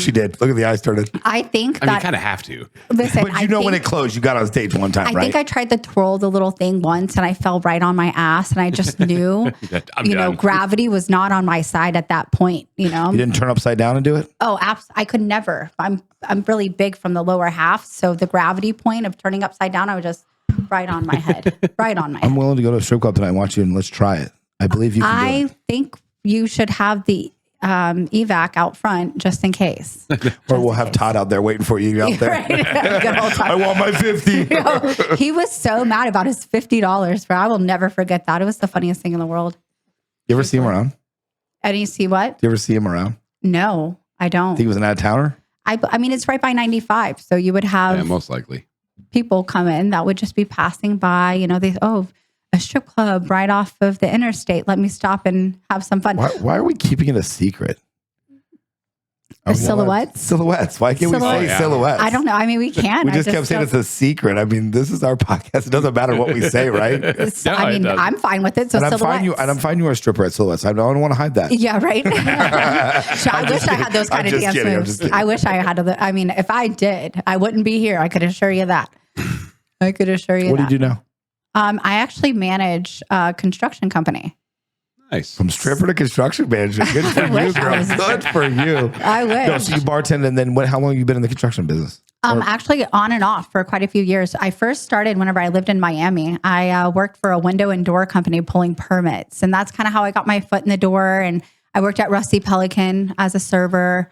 she did. Look at the eyes turning. I think I mean, that you kind of have to. listen. But when it closed, you got on stage one time, I right? think I tried to twirl the little thing once, and I fell right on my ass, and I just knew, I'm done. gravity was not on my side at that point. You didn't turn upside down and do it. Oh, I could never. I'm really big from the lower half, so the gravity point of turning upside down, I would just right on my head, right on my head. I'm willing to go to a strip club tonight and watch you, and let's try it. I believe you can do it. I think you should have the evac out front just in case. Or we'll have Todd out there waiting for you out there. Right? Good old Todd. I want my 50. He was so mad about his $50, bro. I will never forget that. It was the funniest thing in the world. You ever see him around? And you see what? You ever see him around? No, I don't. Think he was an out-of-towner? I mean, it's right by 95. So you would have most likely people come in that would just be passing by. A strip club right off of the interstate. Let me stop and have some fun. Why are we keeping it a secret? Silhouettes? Silhouettes. Why can't we say silhouettes? I don't know. I mean, we can. We just kept saying it's a secret. I mean, this is our podcast. It doesn't matter what we say, right? I'm fine with it. So I'm fine you are a stripper at Silhouettes. I don't want to hide that. Yeah, right. I wish I had those kind of dance moves. I wish I had. I mean, if I did, I wouldn't be here. I could assure you that. What do you do now? I actually manage a construction company. Nice. From stripper to construction manager. Good for you, girl. Good for you. I wish. No, so you bartend, and then how long have you been in the construction business? Actually on and off for quite a few years. I first started whenever I lived in Miami. I worked for a window and door company pulling permits. And that's kind of how I got my foot in the door. And I worked at Rusty Pelican as a server.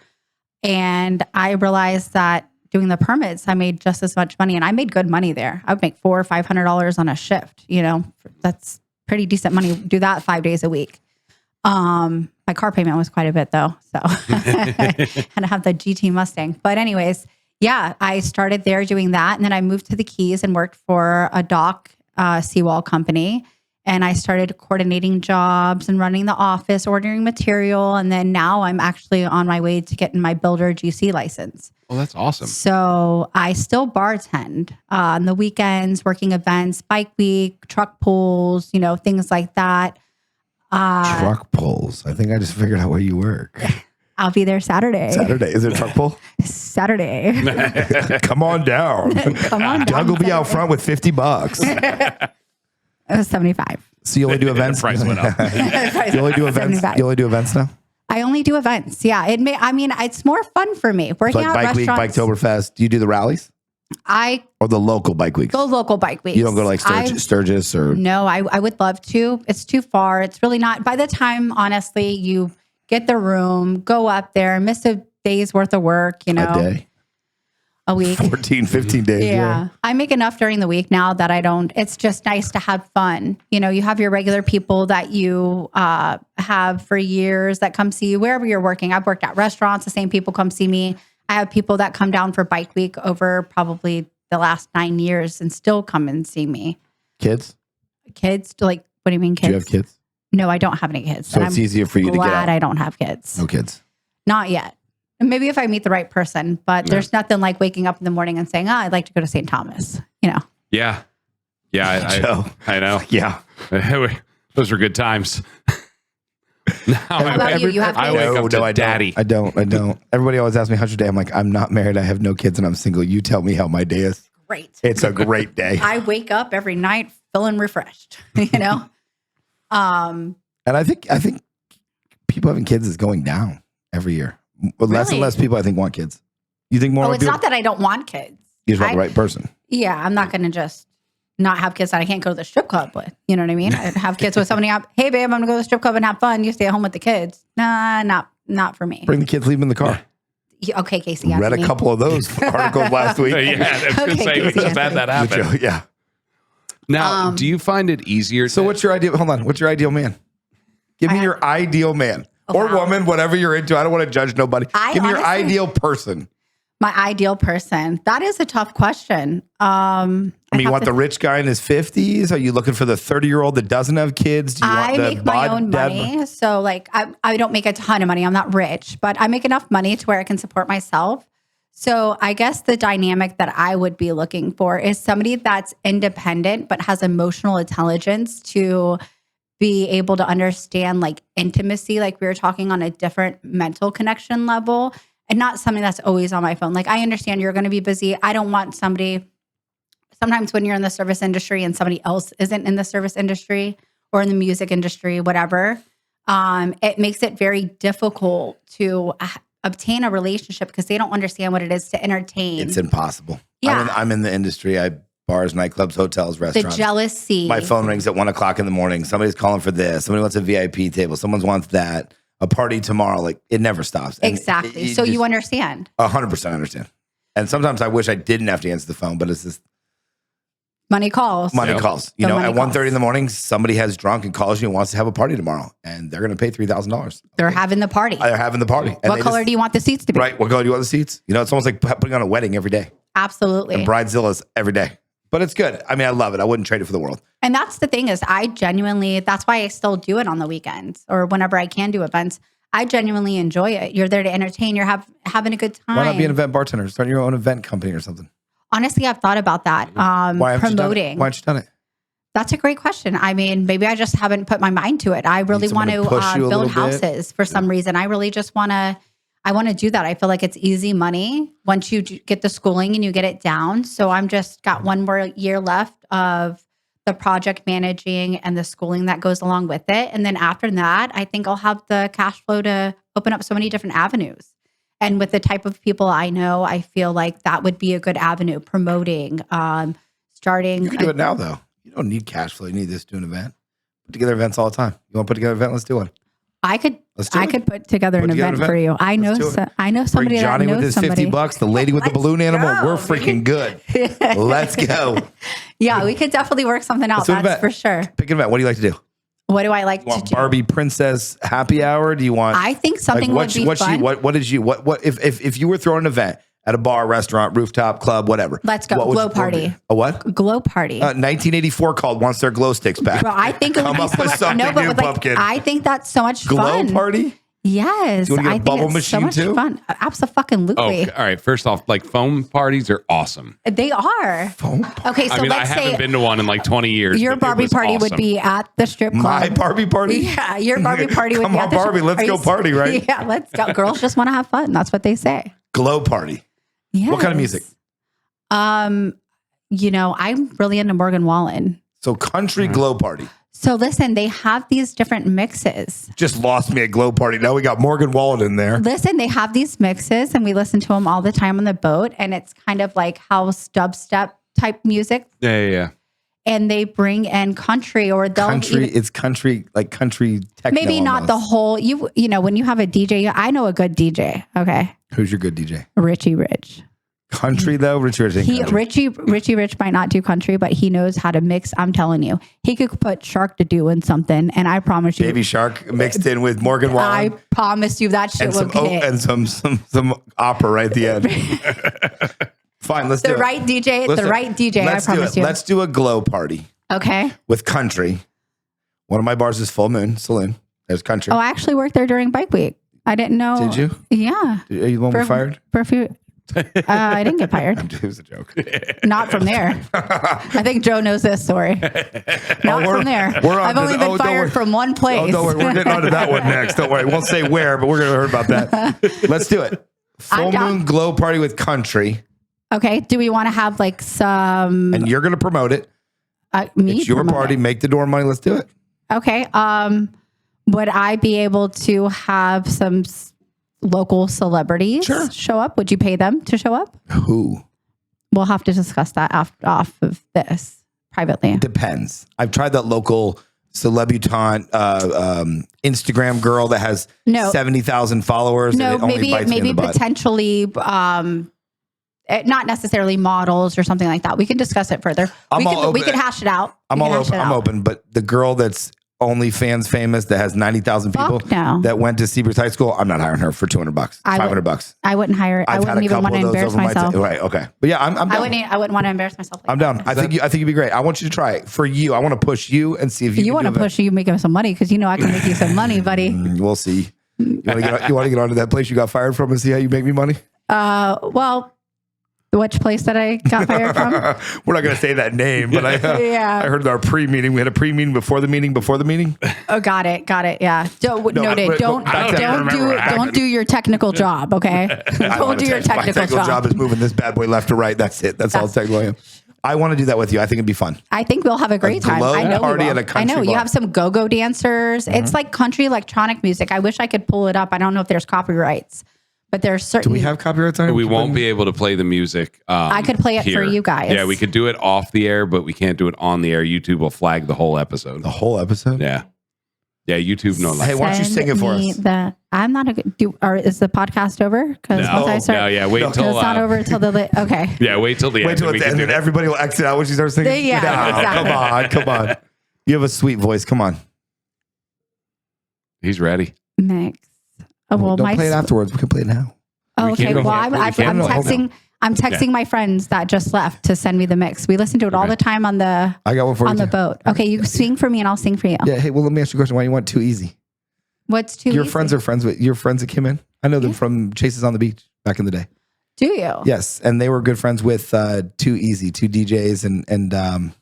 And I realized that doing the permits, I made just as much money. And I made good money there. I would make $400 or $500 on a shift. That's pretty decent money. Do that 5 days a week. My car payment was quite a bit though. So and I have the GT Mustang. But anyways, yeah, I started there doing that. And then I moved to the Keys and worked for a dock seawall company. And I started coordinating jobs and running the office, ordering material. And then now I'm actually on my way to getting my builder GC license. Oh, that's awesome. So I still bartend on the weekends, working events, bike week, truck pulls, things like that. Truck pulls. I think I just figured out where you work. I'll be there Saturday. Is it a truck pull? Saturday. Come on down. Come on down. Doug will be out front with $50. It was 75. So you only do events? The price went up. You only do events? 75. You only do events now? I only do events. Yeah. It's more fun for me. Working Like out Bike Week, restaurants. Biketoberfest. Do you do the rallies? Or the local bike weeks? The local bike weeks. You don't go to like Sturgis or? No, I would love to. It's too far. It's really not. By the time, honestly, you get the room, go up there, miss a day's worth of work, A day? A week. 14, 15 days. Yeah. I make enough during the week now that I don't. It's just nice to have fun. You have your regular people that you have for years that come see you wherever you're working. I've worked at restaurants. The same people come see me. I have people that come down for bike week over probably the last 9 years and still come and see me. Kids? Kids? Like, what do you mean kids? Do you have kids? No, I don't have any kids. So it's easier for you to get out. Glad I don't have kids. No kids. Not yet. Maybe if I meet the right person, but there's nothing like waking up in the morning and saying, I'd like to go to St. Thomas, Yeah. Yeah. I know. Yeah. Those were good times. Now How about you? You have I kids? wake up to daddy. I don't. Everybody always asks me, how's your day? I'm like, I'm not married. I have no kids and I'm single. You tell me how my day is. Great. It's a great day. I wake up every night feeling refreshed, And I think people having kids is going down every year. Less and less people, I think, want kids. You think more? Oh, it's not that I don't want kids. You just want the right person. Yeah, I'm not going to just not have kids that I can't go to the strip club with. You know what I mean? I have kids with somebody up. Hey, babe, I'm going to go to the strip club and have fun. You stay at home with the kids. Nah, not for me. Bring the kids, leave them in the car. Okay, Casey. Read a couple of those articles last week. Yeah, I was going to say, we just had that happen. Yeah. Now, do you find it easier? So what's your ideal? Hold on. What's your ideal man? Give me your ideal man or woman, whatever you're into. I don't want to judge nobody. Give me your ideal person. My ideal person. That is a tough question. You want the rich guy in his 50s? Are you looking for the 30-year-old that doesn't have kids? Do you want I make my own money. So like I don't make a ton of money. I'm not rich, but I make enough money to where I can support myself. So I guess the dynamic that I would be looking for is somebody that's independent, but has emotional intelligence to be able to understand like intimacy, like we were talking on a different mental connection level, and not something that's always on my phone. Like I understand you're going to be busy. I don't want somebody, sometimes when you're in the service industry and somebody else isn't in the service industry or in the music industry, whatever, it makes it very difficult to obtain a relationship because they don't understand what it is to entertain. It's impossible. Yeah. I'm in the industry. Bars, nightclubs, hotels, restaurants. The jealousy. My phone rings at 1:00 in the morning. Somebody's calling for this. Somebody wants a VIP table. Someone wants that. A party tomorrow. Like it never stops. And exactly. So you understand. 100% understand. And sometimes I wish I didn't have to answer the phone, but it's just money calls. Money calls. At 1:30 in the morning, somebody has drunk and calls you and wants to have a party tomorrow, and they're going to pay $3,000. They're having the party. They're having the party. What color do you want the seats to be? Right. What color do you want the seats? It's almost like putting on a wedding every day. Absolutely. And bridezillas every day. But it's good. I mean, I love it. I wouldn't trade it for the world. And that's the thing is that's why I still do it on the weekends or whenever I can do events. I genuinely enjoy it. You're there to entertain. You're having a good time. Why not be an event bartender? Start your own event company or something. Honestly, I've thought about that. Why promoting. Why haven't you done it? That's a great question. I mean, maybe I just haven't put my mind to it. I really want to build houses for some reason. I really just want to do that. I feel like it's easy money once you get the schooling and you get it down. So I'm just got one more year left of the project managing and the schooling that goes along with it. And then after that, I think I'll have the cash flow to open up so many different avenues. And with the type of people I know, I feel like that would be a good avenue, promoting, starting. You can do it now, though. You don't need cash flow. You need this to do an event. Put together events all the time. You want to put together an event? Let's do one. I could put together an event for you. I know somebody that Johnny knows with his somebody. $50, the lady with the balloon animal. We're freaking good. Let's go. Yeah, we could definitely work something out. That's for sure. Pick an event. What do you like to do? What do I like to do? Barbie princess happy hour? Do you want? I think something would be fun. What if you were throwing an event at a bar, restaurant, rooftop, club, whatever. Let's go. What would Glow you party. order? A what? Glow party. 1984 called wants their glow sticks back. Bro, I think it would Come be up so with much. something No, but new, with, like, Pumpkin. I think that's so much Glow fun. party? Yes, Do you wanna get a I think bubble it's so machine much too? fun. Oh, Absolutely, all right. First off, like foam parties are awesome. they are. Foam? Okay, so I mean, I let's haven't say been to one in like 20 years. your but it Barbie was party would awesome. be at the strip club. My Barbie party? Yeah, your Barbie party would Come be on, at the Barbie, let's Are go you- party, right? Yeah, let's go. Girls just want to have fun. That's what they say. Glow party. Yes. What kind of music? I'm really into Morgan Wallen. So country glow party. So listen, they have these different mixes. Just lost me at glow party. Now we got Morgan Wallen in there. Listen, they have these mixes and we listen to them all the time on the boat. And it's kind of like house dubstep type music. Yeah. And they bring in country or they'll Country, even- it's country, like country techno. maybe not the almost. whole, you know, when you have a DJ, I know a good DJ. Okay. Who's your good DJ? Richie Rich. Country though? Richie Rich ain't country. Richie Rich might not do country, but he knows how to mix. I'm telling you, he could put Shark to do in something. And I promise you, Baby Shark mixed in with Morgan I Wallen. promise you that shit And some will hit. and some opera right at the end. Fine, let's do The it. right DJ, Let's the do it. right DJ, I Let's do promise it. you. Let's do a glow party Okay. with country. One of my bars is Full Moon Saloon. There's country. Oh, I actually worked there during Bike Week. I didn't know. Did you? Yeah. Are you the one we fired? For a few. I didn't get fired. It was a joke. Not from there. I think Joe knows this story. Not from there. we're on I've only to- been don't fired worry. from one Oh, place. don't worry. We're getting onto that one next. Don't worry. We won't say where, but we're going to hear about that. Let's do it. Full I'm down. Moon glow party with country. Okay. Do we want to have like some And you're going to promote it. me? It's your promote party. it? Make the door money. Let's do it. Okay. Would I be able to have some local celebrities Sure. show up? Would you pay them to show up? Who? We'll have to discuss that off of this privately. Depends. I've tried that local celebutante Instagram girl that has No. 70,000 followers. No, and it only maybe bites me in the butt. potentially not necessarily models or something like that. We can discuss it further. I'm all We open. can hash it out. I'm We all can hash open. it I'm out. open. But the girl that's OnlyFans famous that has 90,000 people Fuck no. that went to Seabreeze High School, I'm not hiring her for $200, $500. I wouldn't hire. I I've had wouldn't a even couple want of to those embarrass over my myself. right. Okay. But yeah, I'm I down. wouldn't want to embarrass myself. Like I'm down. I think you'd be great. I want you to try it for you. I want to push you and see if you you can want to do it. push you making some money because you know I can make you some money, buddy. We'll see. You want to get onto that place you got fired from and see how you make me money? Well, which place that I got fired from? We're not going to say that name, but I Yeah. heard our pre-meeting. We had a pre-meeting before the meeting. Oh, got it. Yeah. Noted. but Don't back then, I remember what happened. don't do your technical job. Okay. Don't do your My technical technical job is moving this bad boy left to right. That's it. That's all technical I am. I want to do that with you. I think it'd be fun. I think we'll have a great time. glow I know party we will. at a country I know you bar. have some go-go dancers. It's like country electronic music. I wish I could pull it up. I don't know if there's copyrights, but there's Do certain. we have copyrights on it? We won't be able to play the music. I could play it for here. you guys. Yeah, we could do it off the air, but we can't do it on the air. YouTube will flag the whole episode. the whole episode? Yeah. Yeah, YouTube no Hey, why don't you sing it for us? I'm not a good. Or is the podcast over? Because once I start, yeah. Wait No. until it's not over till the okay. Yeah, wait till the end. Wait till and we it's can end do and that. everybody will exit out when she starts singing. Yeah, No, exactly. Come on. You have a sweet voice. Come on. He's ready. Mix. Oh well, Don't play it afterwards. We can play it now. Oh, We okay. can't- Well, we I'm can't- texting. I'm texting my friends that just left to send me the mix. We listen to it all the time on the I got one for you. the too. boat. Okay, you sing for me and I'll sing for you. Yeah. Hey, well, let me ask you a question. Why you want Too Easy? What's too Your easy? friends are friends with your friends that came in. I know them from Chases on the Beach back in the day. Do you? Yes, and they were good friends with Too Easy, two DJs, and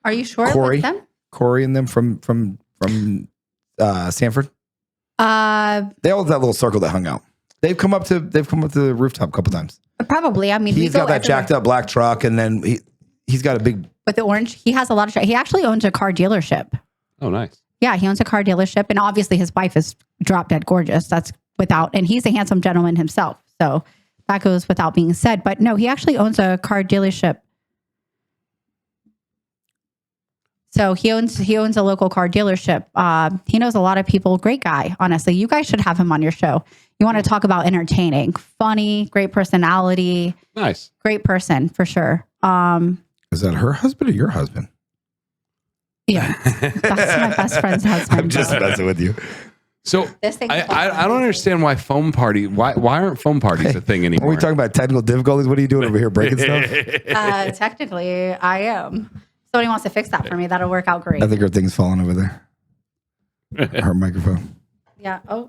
Are you sure Corey. with them? Corey and them from Sanford. They all have that little circle that hung out. They've come up to the rooftop a couple times. Probably. I mean, we He's go got that everywhere. jacked up black truck, and then he's got a big. with the orange. He has a lot of. He actually owns a car dealership. Oh, nice. Yeah, he owns a car dealership, and obviously his wife is drop dead gorgeous. That's without, and he's a handsome gentleman himself. So that goes without being said. But no, he actually owns a car dealership. So he owns a local car dealership. He knows a lot of people. Great guy, honestly. You guys should have him on your show. You want to talk about entertaining, funny, great personality, Nice. great person for sure. Is that her husband or your husband? Yeah, that's my best friend's husband. I'm just messing with you. So This thing is I don't understand why why aren't foam parties a thing Are anymore? we talking about technical difficulties? What are you doing over here, breaking stuff? Technically, I am. Somebody wants to fix that for me. That'll work out great. I think her thing's falling over there. Her microphone. Yeah. Oh,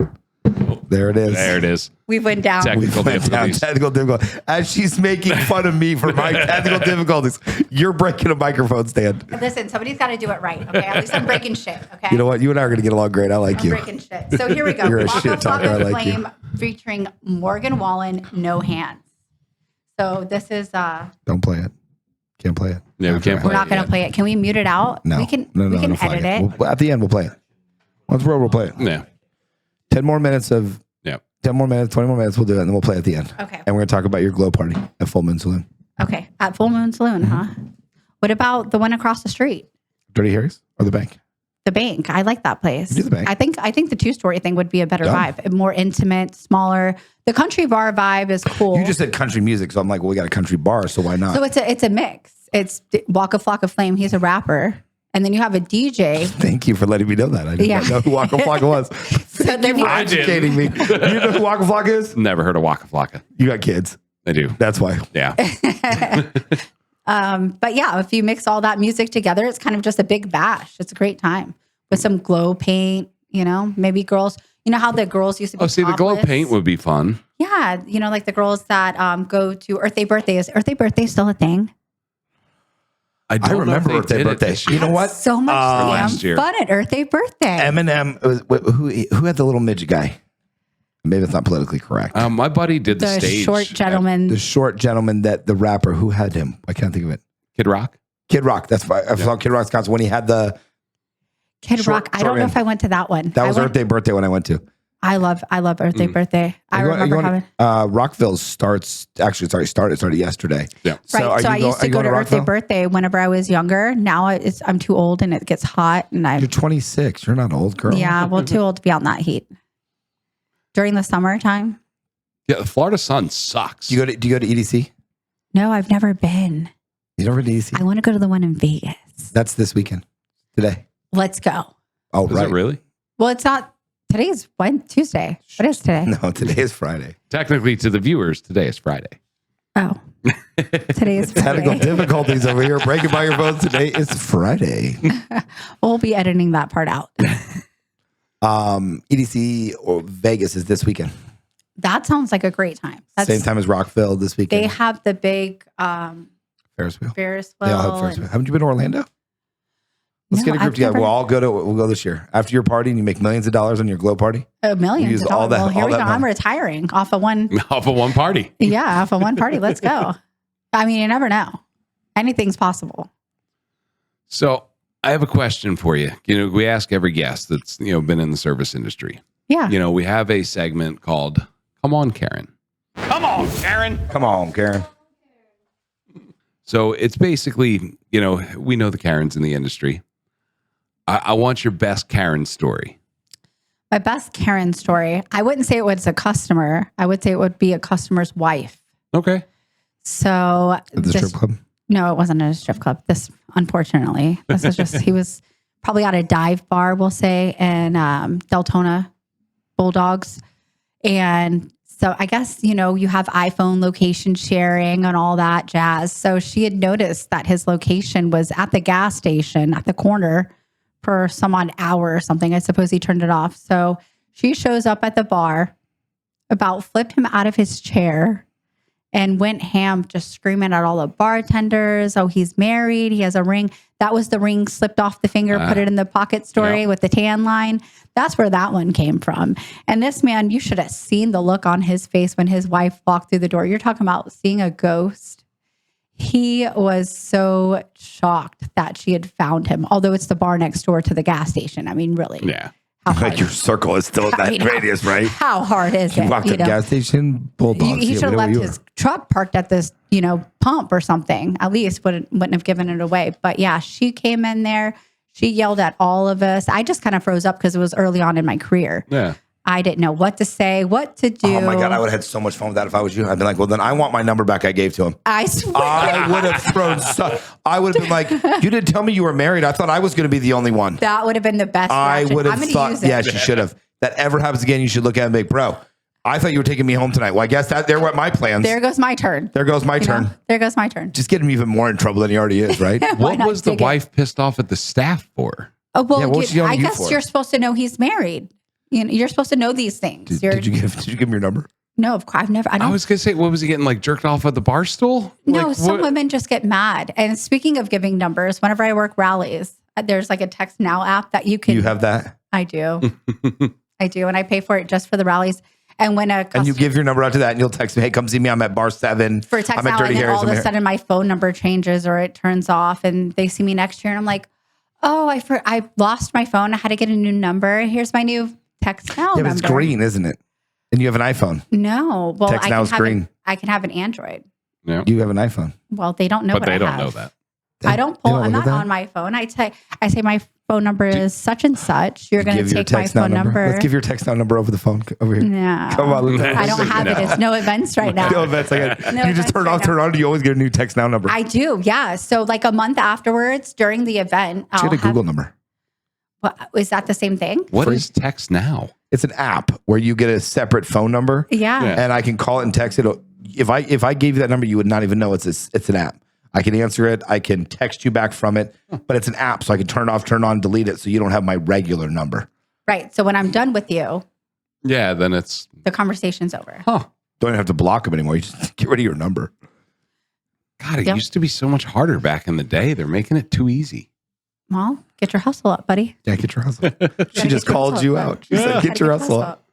There it is. There it is. we went down. Technical Went down difficulties. technical difficulties. As she's making fun of me for my technical difficulties, you're breaking a microphone stand. Listen, somebody's got to do it right. Okay. At least I'm breaking shit. Okay. You know what? You and I are going to get along great. I like I'm you. breaking shit. So here we go. You're a Walk shit of talker. I Flame like you. Flame featuring Morgan Wallen, No Hands. So this is Don't play it. Can't play it. Yeah, we can't we're play not going to yet. play it. Can we mute it out? No. We can No, we can no flag edit it. At the end, we'll play it. Once we're over, we'll play it. Yeah. 10 more minutes of, Yeah. 10 more minutes, 20 more minutes, we'll do it, and then we'll play at the end. Okay. And we're going to talk about your glow party at Full Moon Saloon. Okay. At Full Moon Saloon, huh? What about the one across the street? Dirty Harry's or the bank? The bank. I like that place. Do the bank. I think the 2-story thing would be a better Done. vibe. More intimate, smaller. The country bar vibe is cool. You just said country music, so I'm like, well, we got a country bar, so why not? So it's a mix. It's Waka Flocka Flame. He's a rapper. And then you have a DJ. Thank you for letting me know that. I did not Yeah. know who Waka Flocka was. So then For you, I did. educating me. You know who Waka Flocka is? Never heard of Waka Flocka. You got kids. I do. That's why. Yeah. but yeah, if you mix all that music together, it's kind of just a big bash. It's a great time with some glow paint, maybe girls, how the girls used to be. Oh, see, the glow topless? paint would be fun. Yeah. Like the girls that go to Earth Day birthday. Is Earth Day birthday still a thing? I I don't remember know if they birthday. did it this year. You know what? So much last damn year. fun at Earth Day birthday. Eminem, who had the little midget guy? Maybe it's not politically correct. My buddy did the the stage. short gentleman. The short gentleman the rapper, who had him? I can't think of it. Kid Rock. Kid Rock. That's why I saw Kid Rock's concert when he had the. Kid short- Rock. I don't know short if I went to that one. That was I Earth Day birthday when I went to. I love Earth Day birthday. I remember having. Rockville's started yesterday. Yeah. Right. So I used to go to Earth Day Rockville? birthday. birthday whenever I was younger. Now I'm too old and it gets hot and You're 26. You're not old, girl. yeah, well, too old to be out in that heat. During the summertime? Yeah, the Florida sun sucks. Do you go to EDC? No, I've never been. You never been to EDC? I want to go to the one in Vegas. That's this weekend. Today. Let's go. Oh, Is right. it really? Well, it's not. Today's Tuesday. What is today? No, today is Friday. Technically, to the viewers, today is Friday. Oh, today is Technical Friday. difficulties over here. Breaking microphones. Today is Friday. We'll be editing that part out. EDC or Vegas is this weekend. That sounds like a great time. Same time as Rockville this weekend. They have the big Ferris wheel. Ferris They all have wheel. Ferris wheel. Haven't you been to Orlando? Let's No, get a group I've together. never- We'll all go. We'll go this year after your party, and you make millions of dollars on your glow party. Millions. use of all dollars. that- Well, here all we go. that I'm money. retiring off of one. Off of one party. Yeah, off of one party. Let's go. I mean, you never know. Anything's possible. So I have a question for you. We ask every guest that's been in the service industry. Yeah. We have a segment called "Come On, Karen." Come on, Karen. Come on, Karen. So it's basically, we know the Karens in the industry. I want your best Karen story. My best Karen story. I wouldn't say it was a customer. I would say it would be a customer's wife. Okay. So At the strip club. No, it wasn't at a strip club. This is just he was probably at a dive bar, we'll say, in Deltona Bulldogs. And so I guess, you have iPhone location sharing and all that jazz. So she had noticed that his location was at the gas station at the corner for some odd hour or something. I suppose he turned it off. So she shows up at the bar, about flipped him out of his chair, and went ham, just screaming at all the bartenders. Oh, he's married. He has a ring. That was the ring slipped off the finger, put it in the pocket story with the tan line. That's where that one came from. And this man, you should have seen the look on his face when his wife walked through the door. You're talking about seeing a ghost. He was so shocked that she had found him, although it's the bar next door to the gas station. I mean, really. Yeah. How Like hard, your circle is still in that radius, right? how hard is You it? walked to the gas station, Bulldogs. He yeah, should have whatever left you his were. truck parked at this, pump or something. At least wouldn't have given it away. But yeah, she came in there. She yelled at all of us. I just kind of froze up because it was early on in my career. Yeah. I didn't know what to say, what to do. Oh my God, I would have had so much fun with that if I was you. I'd been like, well, then I want my number back I gave to him. I swear. I would have thrown stuff. I would have been like, you didn't tell me you were married. I thought I was going to be the only one. That would have been the best. I reaction. would I'm have gonna thought, use it. yeah, she should have. that ever happens again, you should look at it and be like, bro, I thought you were taking me home tonight. Well, I guess there went my plans. There goes my turn. There goes my turn. There goes my turn. Just get him even more in trouble than he already is, right? What was the wife pissed off at the staff for? Oh, well, Yeah, what was she yelling I at you guess for? you're supposed to know he's married. You're supposed to know these things. Did you give him your number? No, of course, I've never. I don't. I was gonna say, what was he getting, like jerked off at the bar stool? No, Like, some what- women just get mad. And speaking of giving numbers, whenever I work rallies, there's like a text now app that you can. You have that? I do. I do. And I pay for it just for the rallies. And when And you give your number out to that and you'll text me, hey, come see me. I'm at bar 7. for text I'm at now, Dirty and then Harry's. all of a sudden my phone number changes or it turns off and they see me next year and I'm like, oh, I lost my phone. I had to get a new number. Here's my new text now Yeah, number. but it's green, isn't it? And you have an iPhone. No. Well, Text now is green. I can have an Android. Yeah. You have an iPhone. Well, they don't know But what they I don't have. know that. I don't They pull. don't I'm know not that? on my phone. I say my phone number is such and such. You're going Give to your take my text now phone number. Let's give your text now number over the phone. Over here. No. Come on. Luke. I don't have it. It's no events right now. No, that's like No you just offense turn right off, now. turn on. You always get a new text now number. I do. Yeah. So like a month afterwards during the event, Just get a Google number. Is that the same thing? What Free. is text now? It's an app where you get a separate phone number, Yeah. Yeah. and I can call it and text it. If I gave you that number, you would not even know it's an app. I can answer it. I can text you back from it, but it's an app, so I can turn it off, turn it on, delete it, so you don't have my regular number. Right. So when I'm done with you, Yeah, then it's the conversation's over. huh. Don't even have to block them anymore. You just get rid of your number. God, it Yep. used to be so much harder back in the day. They're making it too easy. Well, get your hustle up, buddy. Yeah, get your hustle. She Gotta just get your called hustle you up, out. She said, Gotta "Get your hustle up."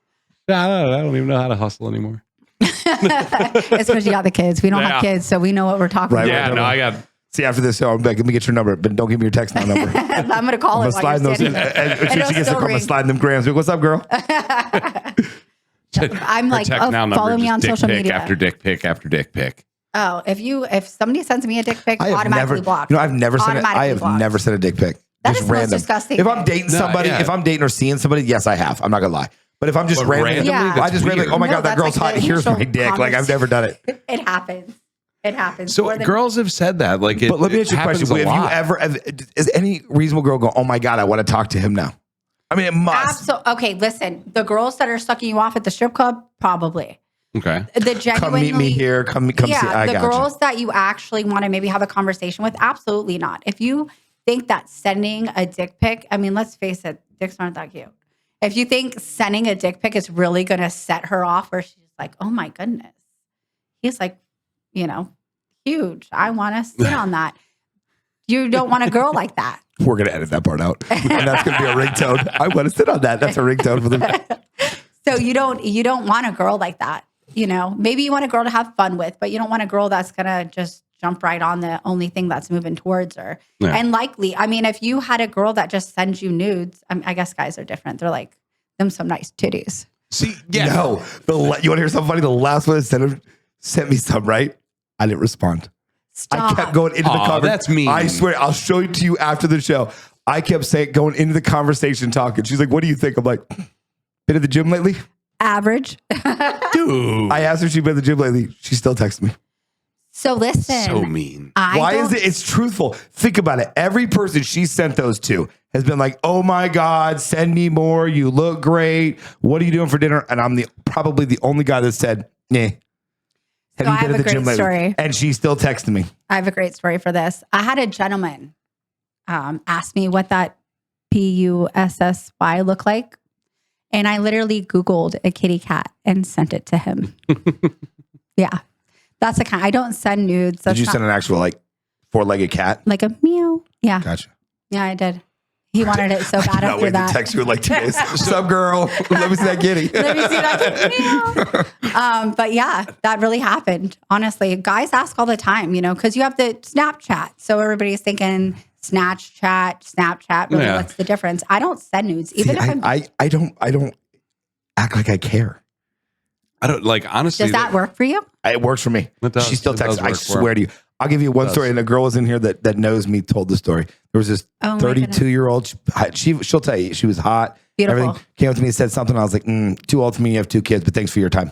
Yeah, I don't even know how to hustle anymore. It's because you got the kids. We don't Yeah. have kids, so we know what we're talking Right, about. Yeah, right. no, I got See, after this show, I'm like, let me get your number, but don't give me your text now number. I'm going to call I'm it gonna while slide you're those. standing there. As soon as It'll she gets still the call, I'm gonna ring. slide them grams. What's up, girl? I'm like, text now number, follow me just on dick social pic media. after dick pic after dick pic. Oh, if somebody sends me a dick pic, I have automatically never, blocked. I've never sent it. I Automatically have blocked. never sent a dick pic. That Just is the most random. disgusting If I'm thing. dating No, somebody, yeah. if I'm dating or seeing somebody, yes, I have. I'm not gonna lie. But if I'm just But randomly, Yeah. I just randomly, oh my No, god, that that's girl's like hot. the Here's my initial dick. Like I've never done it. It happens. It happens. So More than- girls have said that. Like, it, But let me ask you a happens question: a Have you lot. ever? Is any reasonable girl go, oh my god, I want to talk to him now? I mean, it must. Okay, listen. The girls that are sucking you off at the strip club, probably. Okay. The genuinely, Come meet me here. Come see. I the got girls that you actually want to maybe have a conversation with, absolutely not. If you think that sending a dick pic, I mean, let's face it, dicks aren't that cute. If you think sending a dick pic is really going to set her off, where she's like, oh my goodness, he's like, huge. I want to sit on that. You don't want a girl like that. you. We're gonna edit that part out, and that's gonna be a ringtone. I want to sit on that. That's a ringtone for the. So you don't want a girl like that. Maybe you want a girl to have fun with, but you don't want a girl that's going to just jump right on the only thing that's moving towards her. Yeah. And likely, I mean, if you had a girl that just sends you nudes, I guess guys are different. They're like, them some nice titties. See, yeah. No, you want to hear something funny? The last one that sent me some, right? I didn't respond. Stop. I kept going into the Aw, conversation. that's mean. I swear, I'll show it to you after the show. I kept going into the conversation, talking. She's like, "What do you think?" I'm like, "Been at the gym lately?" Average. Dude. I asked her if she'd been at the gym lately. She still texts me. So listen. So mean. Why is it? It's truthful. Think about it. Every person she sent those to has been like, "Oh my God, send me more. You look great. What are you doing for dinner?" And I'm probably the only guy that said, "Nah." Have So you I been have at the a gym great lately? story. And she still texted me. I have a great story for this. I had a gentleman ask me what that PUSSY looked like. And I literally Googled a kitty cat and sent it to him. Yeah. That's the kind. I don't send nudes. That's Did you not- send an actual four-legged cat? like a meow? Yeah. Gotcha. Yeah, I did. He wanted it so bad Not after wait to that. text you in like 2 days. What's up, girl? Let me see that kitty. Let me see that meow. But yeah, that really happened. Honestly, guys ask all the time, because you have the Snapchat. So everybody's thinking Snapchat. Really, Yeah. what's the difference? I don't send nudes, even See, if I'm. I don't act like I care. I don't honestly. Does that work for you? It works for me. It does. She still It texts. does I work for her. swear to you. I'll give you one does. story. And a girl was in here that knows me told the story. There was this Oh, my goodness. 32-year-old. She'll tell you she was hot. Beautiful. Everything came up to me and said something. I was like, too old for me. You have 2 kids, but thanks for your time.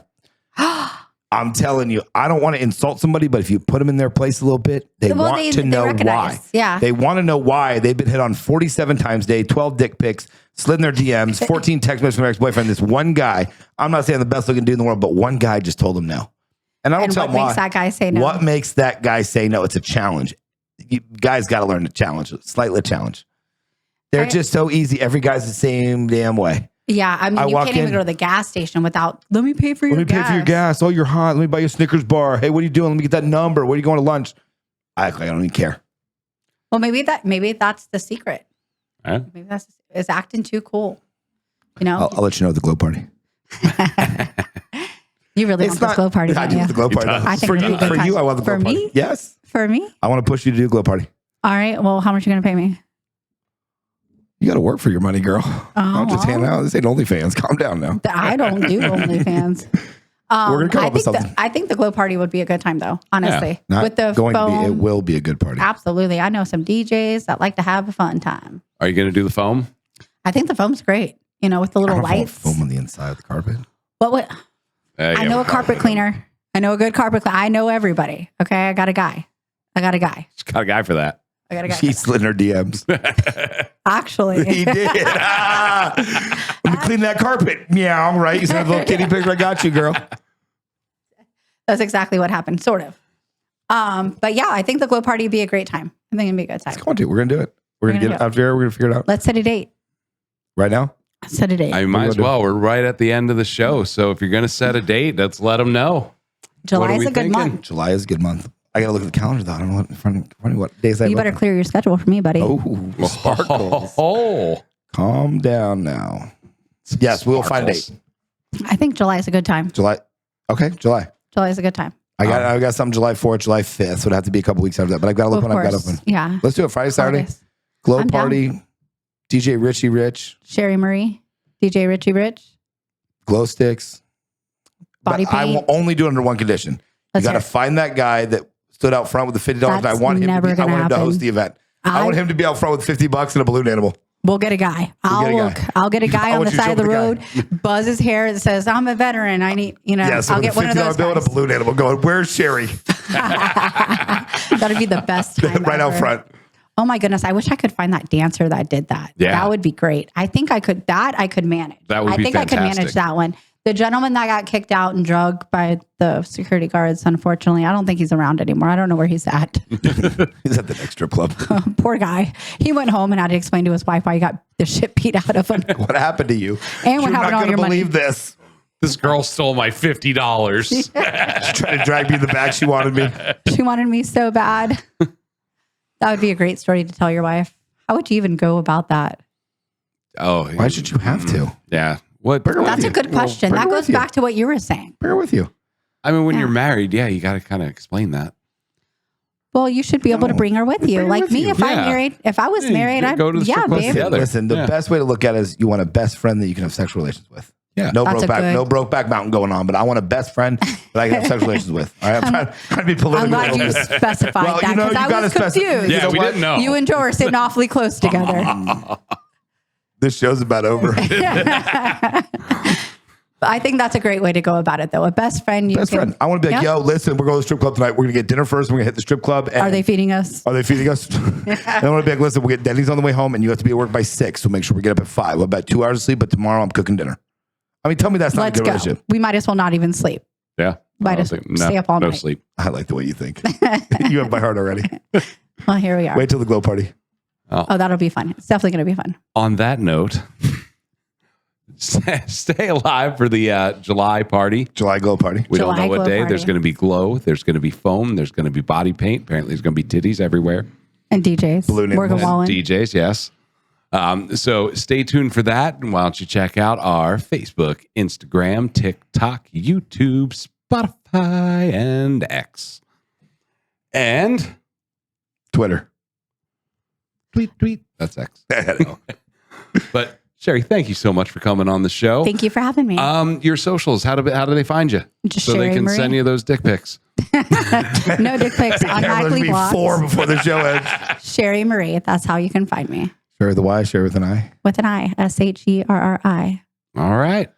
I'm telling you, I don't want to insult somebody, but if you put them in their place a little bit, they want to know why. Yeah. They want to know why they've been hit on 47 times a day, 12 dick pics, slid in their DMs, 14 text messages from their ex-boyfriend. This one guy, I'm not saying the best looking dude in the world, but one guy just told him no. And I don't tell him why. What makes that guy say no? What makes that guy say no? It's a challenge. You guys got to learn to challenge, slightly challenge. They're just so easy. Every guy's the same damn way. Yeah, I mean, you can't even go to the gas station without, let me pay for your gas. Let me pay for your gas. Oh, you're hot. Let me buy you a Snickers bar. Hey, what are you doing? Let me get that number. Where are you going to lunch? I act like I don't even care. Well, maybe that's the secret. Huh? Maybe it's acting too cool. You know? I'll let you know at the glow party. You really want this glow party, I don't do you? want the glow party. I think For it'd be a good time. you, I want the glow For party. me? Yes. For me? I want to push you to do a glow party. All right. Well, how much are you going to pay me? You got to work for your money, girl. I'm just well. handing out. This ain't OnlyFans. Calm down now. I don't do OnlyFans. We're gonna come up with something. I think the glow party would be a good time, though. Honestly, Not with the going foam, to be. It will be a good party. absolutely. I know some DJs that like to have a fun time. Are you going to do the foam? I think the foam's great. You know, with the little I don't know, lights. foam on the inside of the carpet. What? I know a carpet cleaner. I know a good carpet cleaner. I know everybody. Okay, I got a guy. Just got a guy for that. I got a guy. She slid in her DMs. Actually, He did. Let me clean that carpet. Meow, right? You said a little kitty picture. I got you, girl. that's exactly what happened, sort of. But yeah, I think the glow party would be a great time. I think it'd be a good time. Let's go on to it. We're gonna do it. We're gonna get it out there. We're gonna figure it out. Let's set a date. Right now? Set a date. I might as well. We're right at the end of the show. So if you're going to set a date, let's let them know. July is a good thinking? month. July is a good month. I gotta look at the calendar though. I don't know what in front of what days I You better clear your schedule for me, buddy. Oh, sparkles. Oh, Calm down now. Yes, we'll find a date. I think July is a good time. July. Okay, July. July is a good time. I got something July 4th, July 5th. So it'd have to be a couple weeks after that. But I've got to look Of when I've got course. open. Yeah. Let's do it Friday, Saturday. Holidays. Glow I'm down. party. DJ Richie Rich. Sherry Marie, DJ Richie Rich, Glow sticks. body But I paint. will only do it under one condition. Let's You got to hear it. find that guy that stood out front with the $50. And I That's want him to never be, I gonna want him to host happen. the event. I want him to be out front with $50 and a balloon animal. We'll get a guy. I'll get a guy I on want the you to side of the show road, up with buzz his hair that says, I'm a veteran. I need, Yes, I'll with get a one of those $50 bill and a guys. balloon animal going, where's Sherry? That'd be the best time right out ever. front. Oh my goodness. I wish I could find that dancer that did that. Yeah. That would be great. I think I could manage. That would I be think I could manage fantastic. that one. The gentleman that got kicked out and drugged by the security guards, unfortunately, I don't think he's around anymore. I don't know where he's at. He's at the next strip club. Poor guy. He went home and had to explain to his wife why he got the shit beat out of him. What happened to you? And what You're happened to not all going to your money? believe this. this girl stole my $50. She's trying to drag me in the back. She wanted me. She wanted me so bad. That would be a great story to tell your wife. How would you even go about that? Oh, Why should you have to? Yeah. What? Bring her with That's you. a good question. bring That her goes with you. back to what you were saying. Bring her with you. I mean, when Yeah. you're married, yeah, you got to kind of explain that. Well, you should be able to bring her with you. her Like with me, you. if I'm Yeah. married, if I was Yeah, you married, could I'd go to the strip club babe. together. Listen, the Yeah. best way to look at it is you want a best friend that you can have sexual relations with. Yeah. No That's a good- no Brokeback Mountain going on, but I want a best friend that I can have sexual relations with. All right, I'm trying to be political. I'm glad you specified Well, that you know, because you I gotta was specify- confused. Yeah, know we what? didn't know. You and Joe are sitting awfully close together. This show's about over. I think that's a great way to go about it, though. A best friend. You Best can, friend. I want to be like, Yeah. yo, listen, we're going to the strip club tonight. We're going to get dinner first. We're going to hit the strip club. And Are they feeding us? Are they feeding us? And I want to be like, listen, we'll get Denny's on the way home and you have to be at work by 6. So make sure we get up at 5. Well, about 2 hours of sleep, but tomorrow I'm cooking dinner. I mean, tell me that's not Let's a good go. relationship. We might as well not even sleep. Yeah. Might as well stay up all no night. sleep. I like the way you think. You have my heart already. Well, here we are. Wait till the glow party. Oh, that'll be fun. It's definitely going to be fun. On that note, stay alive for the July party. July glow party. We don't July know what glow day. party. There's going to be glow. There's going to be foam. There's going to be body paint. Apparently, there's going to be titties everywhere. And DJs. Balloon Morgan animals. Wallen. DJs, yes. So stay tuned for that. And why don't you check out our Facebook, Instagram, TikTok, YouTube, Spotify, and X. And Twitter. tweet. That's X. But Sherry, thank you so much for coming on the show. Thank you for having me. Your socials, how do they find you? Just so they Sherry can Marie. send you those dick pics. No dick pics. There's Unlikely be blocks. 4 before the show ends. Sherry Marie. That's how you can find me. Share with a Y, share with an I. With an I. SHERRI. All right.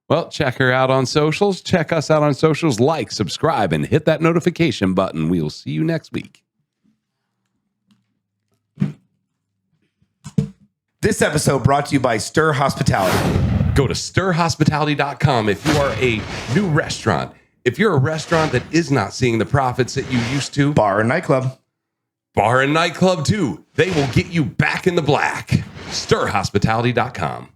Well, check her out on socials. Check us out on socials. Like, subscribe, and hit that notification button. We'll see you next week. This episode brought to you by Stir Hospitality. Go to stirhospitality.com if you are a new restaurant. If you're a restaurant that is not seeing the profits that you used to. Bar and nightclub. Bar and nightclub too. They will get you back in the black. Stirhospitality.com.